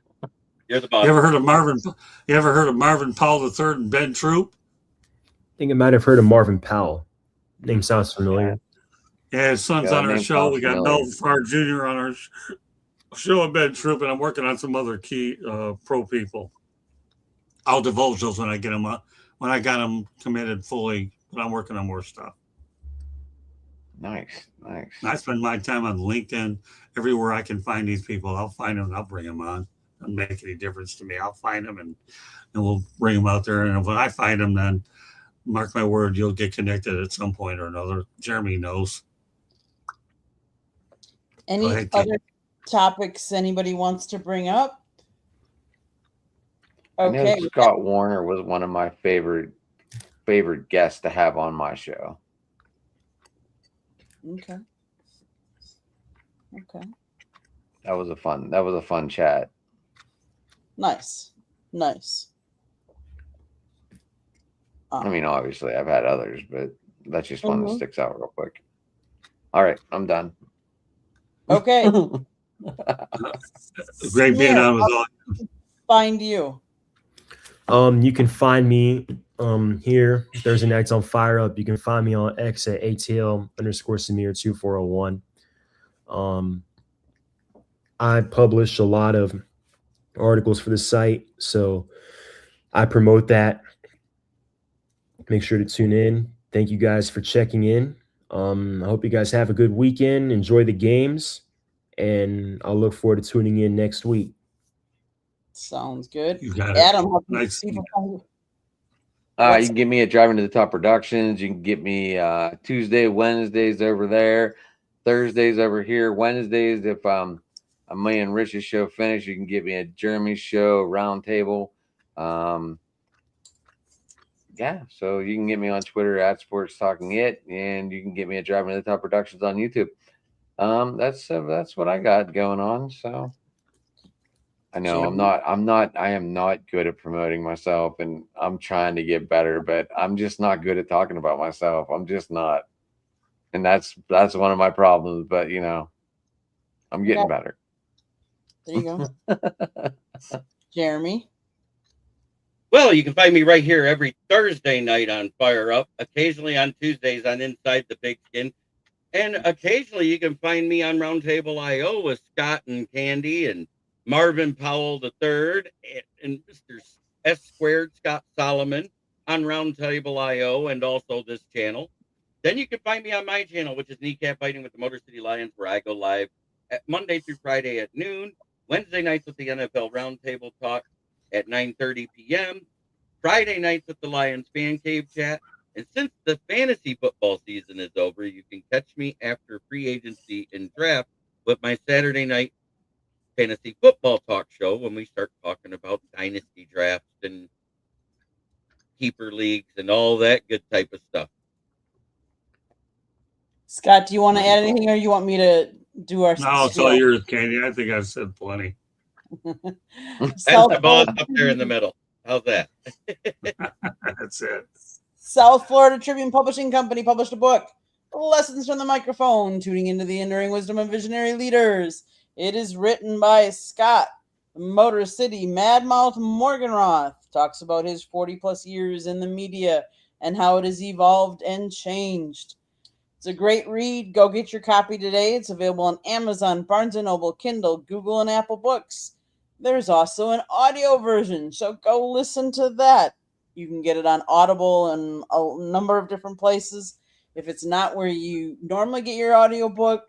B: You're the boss.
E: You ever heard of Marvin Powell III and Ben Troop?
C: I think I might have heard of Marvin Powell. Name sounds familiar.
E: Yeah, his son's
D: Yeah,
E: on our
D: name
E: show.
D: sounds
E: We got
D: familiar.
E: Mel Farr Jr. on our show and Ben Troop, and I'm working on some other key pro people. I'll divulge those when I get them up. When I got them committed fully, but I'm working on more stuff.
D: Nice.
E: I spend my time on LinkedIn. Everywhere I can find these people, I'll find them and I'll bring them on. doesn't make any difference to me. I'll find them and we'll bring them out there. And when I find them, then mark my word, you'll get connected at some point or another. Jeremy knows.
A: Any
E: ahead,
A: other topics anybody wants to bring up?
D: I know
A: Okay.
D: Scott Warner was one of my favorite guests to have on my show.
A: Okay. Okay.
D: That was a fun chat.
A: Nice. Nice.
D: I mean, obviously I've had others, but that's just one that
A: Mhm.
D: sticks out real quick. All right, I'm done.
A: Okay.
E: Great being
A: Samir,
E: on with all.
A: find you.
C: You can find me here Thursday nights on Fire Up. You can find me on X at ATL_Samir2401. I publish a lot of articles for the site, so I promote that. Make sure to tune in. Thank you guys for checking in. I hope you guys have a good weekend. Enjoy the games, and I'll look forward to tuning in next week.
A: Sounds good.
E: You got it.
A: Adam, how can
E: Nice.
A: people find you?
D: You can get me at Driving to the Top Productions. You can get me Tuesday, Wednesdays over there, Thursdays over here. Wednesdays, if me and Rich's show finish, you can get me at Jeremy's show, Roundtable. Yeah, so you can get me on Twitter at Sports Talking It, and you can get me at Driving to the Top Productions on YouTube. That's what I got going on. So I know I am not good at promoting myself, and I'm trying to get better, but I'm just not good at talking about myself. I'm just not, and that's one of my problems. But I'm getting better.
A: There you go. Jeremy.
B: Well, you can find me right here every Thursday night on Fire Up, occasionally on Tuesdays on Inside the Pigskin, and occasionally you can find me on Roundtable IO with Scott and Candy and Marvin Powell III and Mr. S Squared Scott Solomon on Roundtable IO and also this channel. Then you can find me on my channel, which is Kneecap Fighting with the Motor City Lions, where I go live at Monday through Friday at noon, Wednesday nights with the NFL Roundtable Talk at 9:30 p.m., Friday nights with the Lions Fan Cave Chat. And since the fantasy football season is over, you can catch me after free agency and draft with my Saturday night fantasy football talk show when we start talking about dynasty drafts and keeper leagues and all that good type of stuff.
A: Scott, do you want to add anything, or you want me to do our?
E: No, it's all yours, Candy. I think I've said plenty.
B: And the ball's up there in the middle. How's that?
E: That's it.
A: South Florida Tribune Publishing Company published a book, Lessons from the Microphone, Tuning into the Enduring Wisdom of Visionary Leaders. It is written by Scott, Motor City Madmouth Morganroth. Talks about his 40-plus years in the media and how it has evolved and changed. It's a great read. Go get your copy today. It's available on Amazon, Barnes & Noble, Kindle, Google, and Apple Books. There's also an audio version, so go listen to that. You can get it on Audible and a number of different places. If it's not where you normally get your audiobook,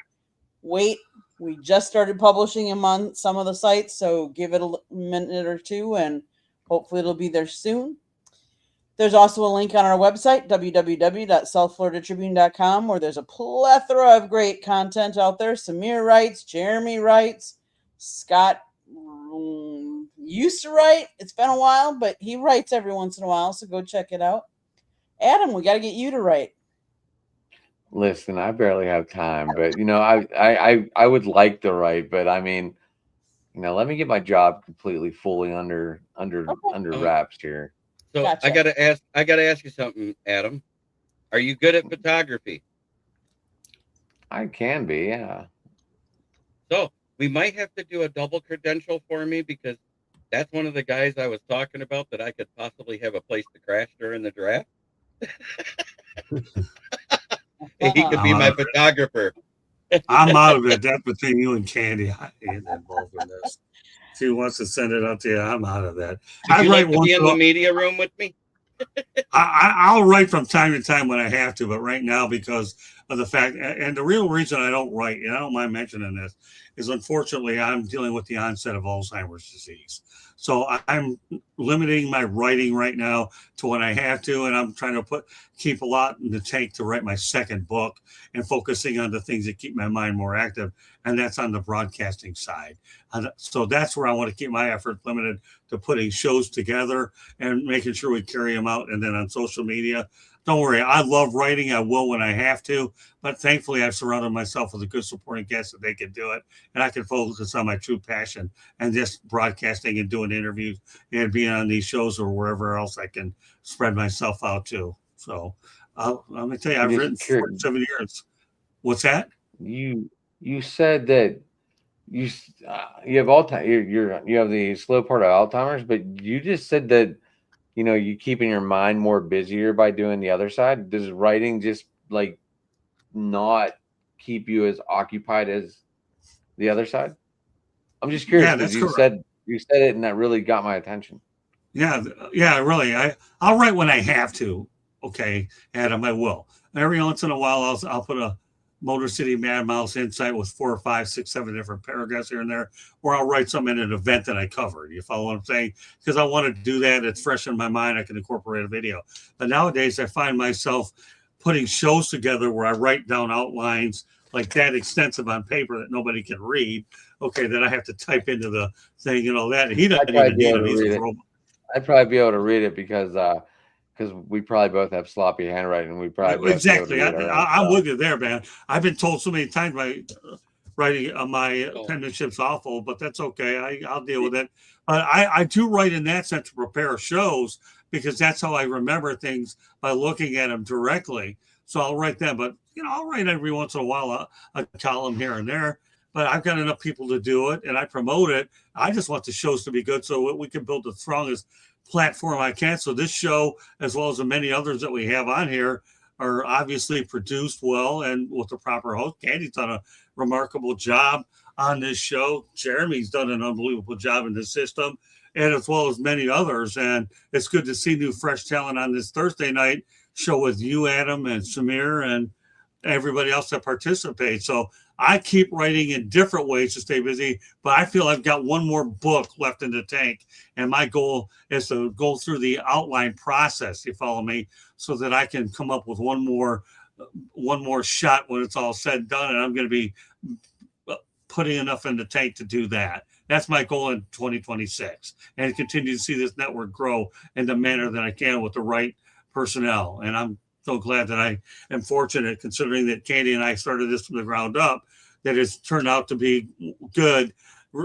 A: wait. We just started publishing them on some of the sites, so give it a minute or two, and hopefully it'll be there soon. There's also a link on our website, www.southfloridatribune.com, where there's a plethora of great content out there. Samir writes, Jeremy writes, Scott used to write. It's been a while, but he writes every once in a while, so go check it out. Adam, we got to get you to write.
D: Listen, I barely have time, but I would like to write, but I mean, let me get my job completely fully under wraps here.
B: So
A: Gotcha.
B: I gotta ask you something, Adam. Are you good at photography?
D: I can be, yeah.
B: So we might have to do a double credential for me, because that's one of the guys I was talking about that I could possibly have a place to crash during the draft. He could be my photographer.
E: I'm out of it. That's between you and Candy. I ain't involved in this. If he wants to send it out to you, I'm out of that.
B: Would you like
E: write
B: to be in the media room with me?
E: I'll write from time to time when I have to, but right now, because of the fact, and the real reason I don't write, and I don't mind mentioning this, is unfortunately I'm dealing with the onset of Alzheimer's disease. So I'm limiting my writing right now to when I have to, and I'm trying to keep a lot in the tank to write my second book and focusing on the things that keep my mind more active, and that's on the broadcasting side. So that's where I want to keep my effort limited to putting shows together and making sure we carry them out, and then on social media. Don't worry, I love writing. I will when I have to, but thankfully I've surrounded myself with a good supporting cast that they can do it, and I can focus on my true passion and just broadcasting and doing interviews and being on these shows or wherever else I can spread myself out to. So let me tell you, I've written for 7 years. What's that?
D: You said that you have Alzheimer's. You have the slow part of Alzheimer's, but you just said that you keeping your mind more busier by doing the other side. Does writing just like not keep you as occupied as the other side? I'm just curious because you said it, and that really got my attention.
E: Yeah, really. I'll write when I have to. Okay, Adam, I will. Every once in a while, I'll put a Motor City Mad Mouse Insight with 4 or 5, 6, 7 different paragraphs here and there, or I'll write something in an event that I covered. You follow what I'm saying? Because I want to do that. It's fresh in my mind. I can incorporate a video. But nowadays, I find myself putting shows together where I write down outlines like that extensive on paper that nobody can read. Okay, then I have to type into the thing and all that. He doesn't even need it. He's a robot.
D: I'd probably be able to read it because we probably both have sloppy handwriting. We probably
E: exactly. I'm with you there, man. I've been told so many times my writing my penmanship's awful, but that's okay. I'll deal with it. But I do write in that sense to prepare shows because that's how I remember things by looking at them directly. So I'll write them, but I'll write every once in a while a column here and there. But I've got enough people to do it, and I promote it. I just want the shows to be good so we can build the strongest platform I can. So this show, as well as the many others that we have on here, are obviously produced well and with the proper host. Candy's done a remarkable job on this show. Jeremy's done an unbelievable job in the system, and as well as many others. And it's good to see new, fresh talent on this Thursday night show with you, Adam, and Samir, and everybody else that participates. So I keep writing in different ways to stay busy, but I feel I've got one more book left in the tank. And my goal is to go through the outline process, you follow me, so that I can come up with one more shot when it's all said and done. And I'm going to be putting enough in the tank to do that. That's my goal in 2026, and continue to see this network grow in the manner that I can with the right personnel. And I'm so glad that I am fortunate, considering that Candy and I started this from the ground up, that it's turned out to be good.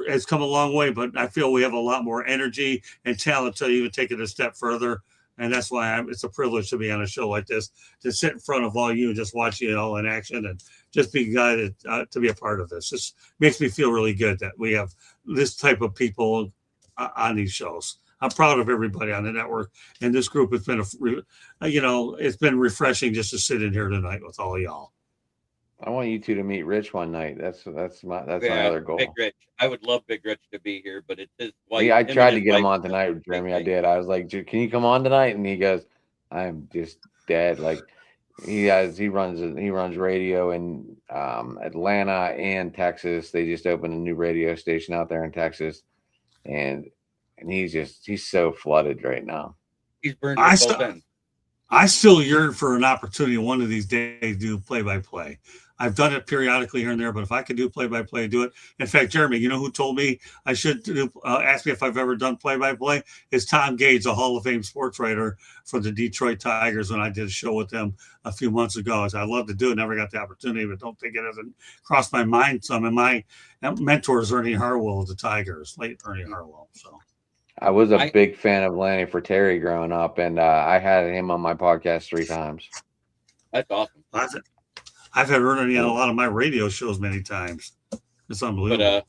E: It's come a long way, but I feel we have a lot more energy and talent to even take it a step further. And that's why it's a privilege to be on a show like this, to sit in front of all you and just watch you all in action and just be guided to be a part of this. Just makes me feel really good that we have this type of people on these shows. I'm proud of everybody on the network, and this group has been it's been refreshing just to sit in here tonight with all y'all.
D: I want you two to meet Rich one night. That's my other goal.
B: Big Rich. I would love Big Rich to be here, but it's his wife.
D: Yeah, I tried to get him on tonight, Jeremy. I did. I was like, can you come on tonight? And he goes, I'm just dead. Like he runs radio in Atlanta and Texas. They just opened a new radio station out there in Texas, and he's so flooded right now.
B: He's burned.
E: I still yearn for an opportunity one of these days to do play-by-play. I've done it periodically here and there, but if I could do play-by-play, do it. In fact, Jeremy, you know who told me I should do, ask me if I've ever done play-by-play? Is Tom Gage, a Hall of Fame sports writer for the Detroit Tigers, when I did a show with them a few months ago. I said, I'd love to do it. Never got the opportunity, but don't think it hasn't crossed my mind some. And my mentor is Ernie Harwell of the Tigers, late Ernie Harwell. So
D: I was a big fan of Lanny Fratteri growing up, and I had him on my podcast 3 times.
B: That's awesome.
E: I've had Ernie on a lot of my radio shows many times. It's unbelievable.
B: But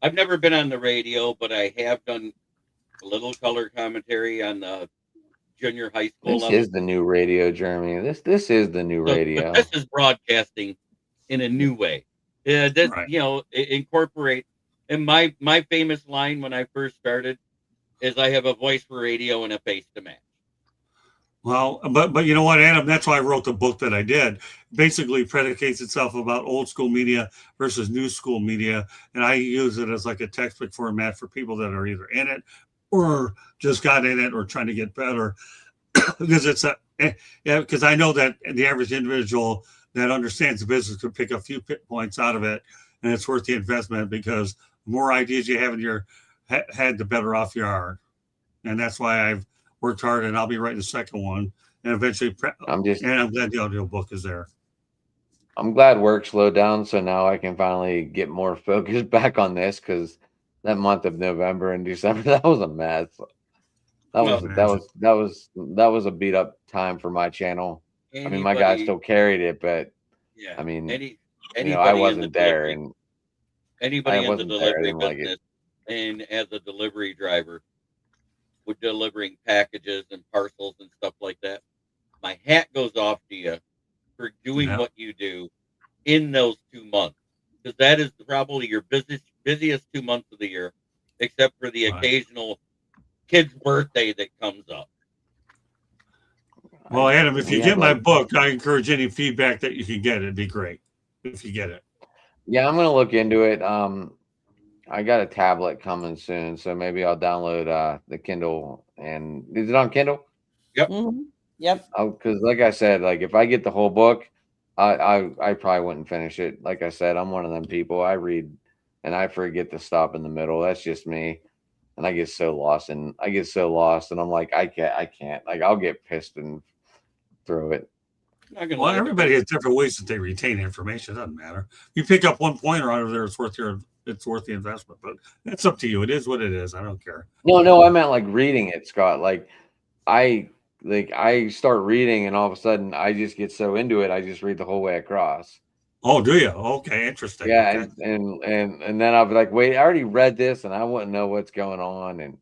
B: I've never been on the radio, but I have done a little color commentary on the junior high school level.
D: This is the new radio, Jeremy. This is the new radio.
B: This is broadcasting in a new way. Right. Incorporate. And my famous line when I first started is, I have a voice for radio and a face to match.
E: Well, but you know what, Adam? That's why I wrote the book that I did. Basically, predicates itself about old school media versus new school media, and I use it as like a textbook format for people that are either in it or just got in it or trying to get better. Because it's yeah, because I know that the average individual that understands the business could pick a few points out of it, and it's worth the investment because the more ideas you have in your head, the better off you are. And that's why I've worked hard, and I'll be writing the second one, and eventually,
D: I'm just
E: and I'm glad the audio book is there.
D: I'm glad work slowed down, so now I can finally get more focused back on this because that month of November and December that was a mess. That was a beat up time for my channel. I mean, my guy
B: Anybody,
D: still carried it, but
B: yeah,
D: I mean,
B: any
D: I
B: anybody in the
D: wasn't there,
B: delivery,
D: and I
B: anybody in the
D: wasn't there. I
B: delivery
D: didn't like it.
B: business, and as a delivery driver with delivering packages and parcels and stuff like that, my hat goes off to you for doing
E: Yeah.
B: what you do in those 2 months, because that is probably your busiest 2 months of the year, except for the
E: Right.
B: occasional kid's birthday that comes up.
E: Well, Adam, if you
D: We had
E: get my
D: like,
E: book, I encourage any feedback that you can get. It'd be great if you get it.
D: yeah, I'm gonna look into it. I got a tablet coming soon, so maybe I'll download the Kindle. And is it on Kindle?
A: Mhm. Yep.
D: Because like I said, like if I get the whole book, I probably wouldn't finish it. Like I said, I'm one of them people. I read and I forget to stop in the middle. That's just me. And I get so lost and I'm like, I can't. Like I'll get pissed and throw it.
B: Not gonna
E: Well,
B: lie,
E: everybody has different ways that they retain information. It doesn't matter. You pick up one pointer out of there, it's worth the investment. But that's up to you. It is what it is. I don't care.
D: No, I meant like reading it, Scott. I I start reading and all of a sudden I just get so into it, I just read the whole way across.
E: Oh, do you? Okay, interesting.
D: Yeah,
E: Okay.
D: and then I'll be like, wait, I already read this and I wouldn't know what's going on. And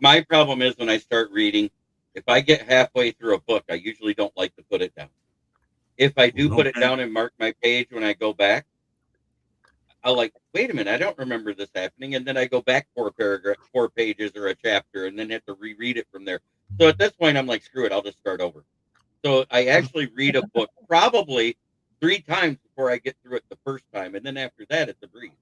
B: my problem is when I start reading, if I get halfway through a book, I usually don't like to put it down. If I do put it
E: Okay.
B: down and mark my page when I go back, I'll like, wait a minute, I don't remember this happening, and then I go back 4 pages or a chapter, and then have to reread it from there. So at this point, I'm like, screw it, I'll just start over. So I actually read a book probably 3 times before I get through it the first time, and then after that, it's a breeze.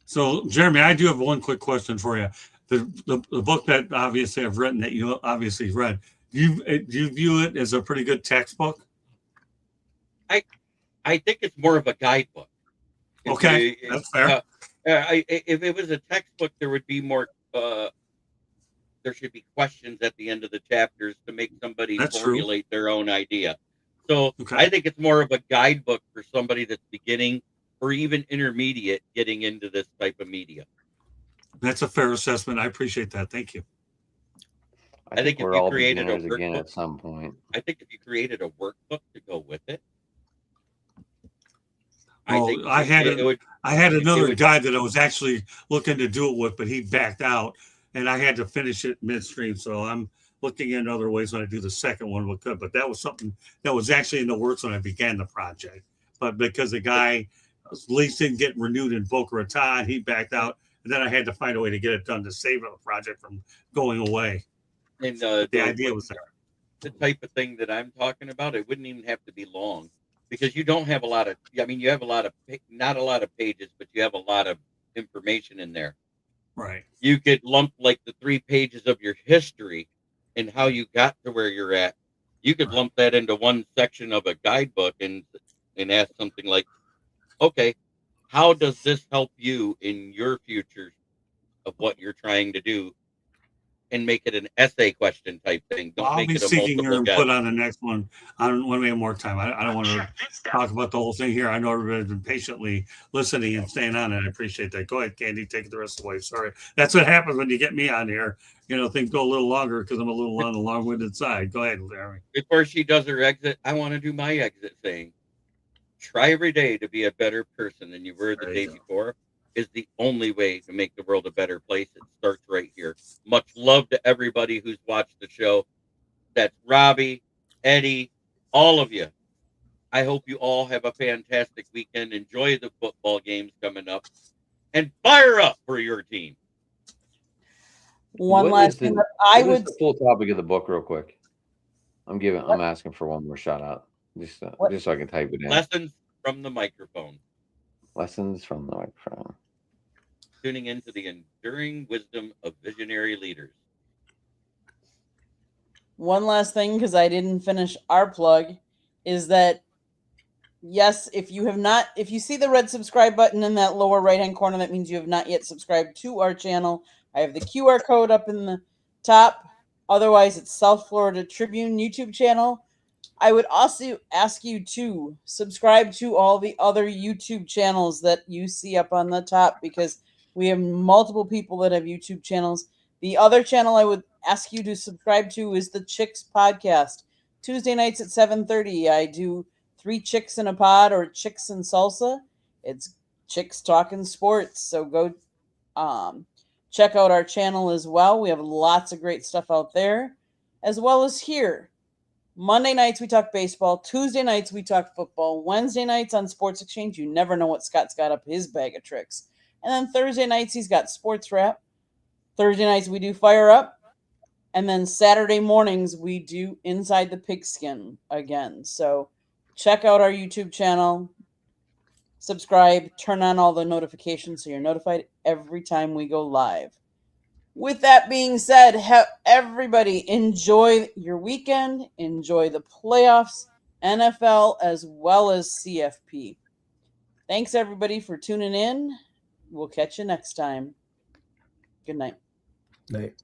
E: So, Jeremy, I do have one quick question for you. The book that obviously I've written that you obviously read, do you view it as a pretty good textbook?
B: I think it's more of a guidebook. If
E: Okay,
B: you-
E: that's fair.
B: if it was a textbook, there would be more. There should be questions at the end of the chapters to make somebody
E: That's true.
B: formulate their own idea. So
E: Okay.
B: I think it's more of a guidebook for somebody that's beginning or even intermediate getting into this type of media.
E: That's a fair assessment. I appreciate that. Thank you.
B: I think if
D: we're
B: you
D: all
B: created a
D: beginners again
B: workbook-
D: at some point.
B: I think if you created a workbook to go with it,
E: Oh,
B: think
E: I had
B: it would.
E: I had another
B: would-
E: guy that I was actually looking to do it with, but he backed out, and I had to finish it midstream. So I'm looking at other ways when I do the second one. But that was something that was actually in the works when I began the project. But because the guy lease didn't get renewed in Boca Raton, he backed out, and then I had to find a way to get it done to save the project from going away.
B: And
E: The idea was there.
B: the type of thing that I'm talking about, it wouldn't even have to be long because you don't have a lot of, I mean, you have a lot of, not a lot of pages, but you have a lot of information in there.
E: Right.
B: You could lump like the 3 pages of your history and how you got to where you're at. You could
E: Right.
B: lump that into one section of a guidebook and ask something like, okay, how does this help you in your future of what you're trying to do? And make it an essay question type thing. Don't
E: I'll
B: make
E: be
B: it a
E: seeking your
B: multiple
E: input
B: guess.
E: on the next one. I don't want to have more time. I don't want to talk about the whole thing here. I know everybody's been patiently listening and staying on it. I appreciate that. Go ahead, Candy. Take it the rest of the way. Sorry. That's what happens when you get me on here. You know, things go a little longer because I'm a little on the long-winded side. Go ahead, Larry.
B: Before she does her exit, I want to do my exit saying, try every day to be a better person than you were the
E: There
B: day
E: you go.
B: before is the only way to make the world a better place. It starts right here. Much love to everybody who's watched the show. That's Robbie, Eddie, all of you. I hope you all have a fantastic weekend. Enjoy the football games coming up and fire up for your team.
A: One
D: What
A: last
D: is
A: thing
D: the-
A: that I
D: what is
A: would
D: the full topic of the book real quick? I'm asking for one more shout out. Just so I can type it in.
B: Lessons from the microphone.
D: Lessons from the microphone.
B: Tuning into the enduring wisdom of visionary leaders.
A: One last thing, because I didn't finish our plug, is that yes, if you see the red subscribe button in that lower right hand corner, that means you have not yet subscribed to our channel. I have the QR code up in the top. Otherwise, it's South Florida Tribune YouTube channel. I would also ask you to subscribe to all the other YouTube channels that you see up on the top, because we have multiple people that have YouTube channels. The other channel I would ask you to subscribe to is the Chicks Podcast. Tuesday nights at 7:30, I do 3 Chicks in a Pod, or Chicks and Salsa. It's Chicks talking sports. So go check out our channel as well. We have lots of great stuff out there, as well as here. Monday nights we talk baseball. Tuesday nights we talk football. Wednesday nights on Sports Exchange, you never know what Scott's got up his bag of tricks. And then Thursday nights he's got Sports Wrap. Thursday nights we do Fire Up. And then Saturday mornings we do Inside the Pigskin again. So check out our YouTube channel. Subscribe. Turn on all the notifications so you're notified every time we go live. With that being said, everybody enjoy your weekend. Enjoy the playoffs, NFL, as well as CFP. Thanks, everybody, for tuning in. We'll catch you next time. Good night.
C: Night.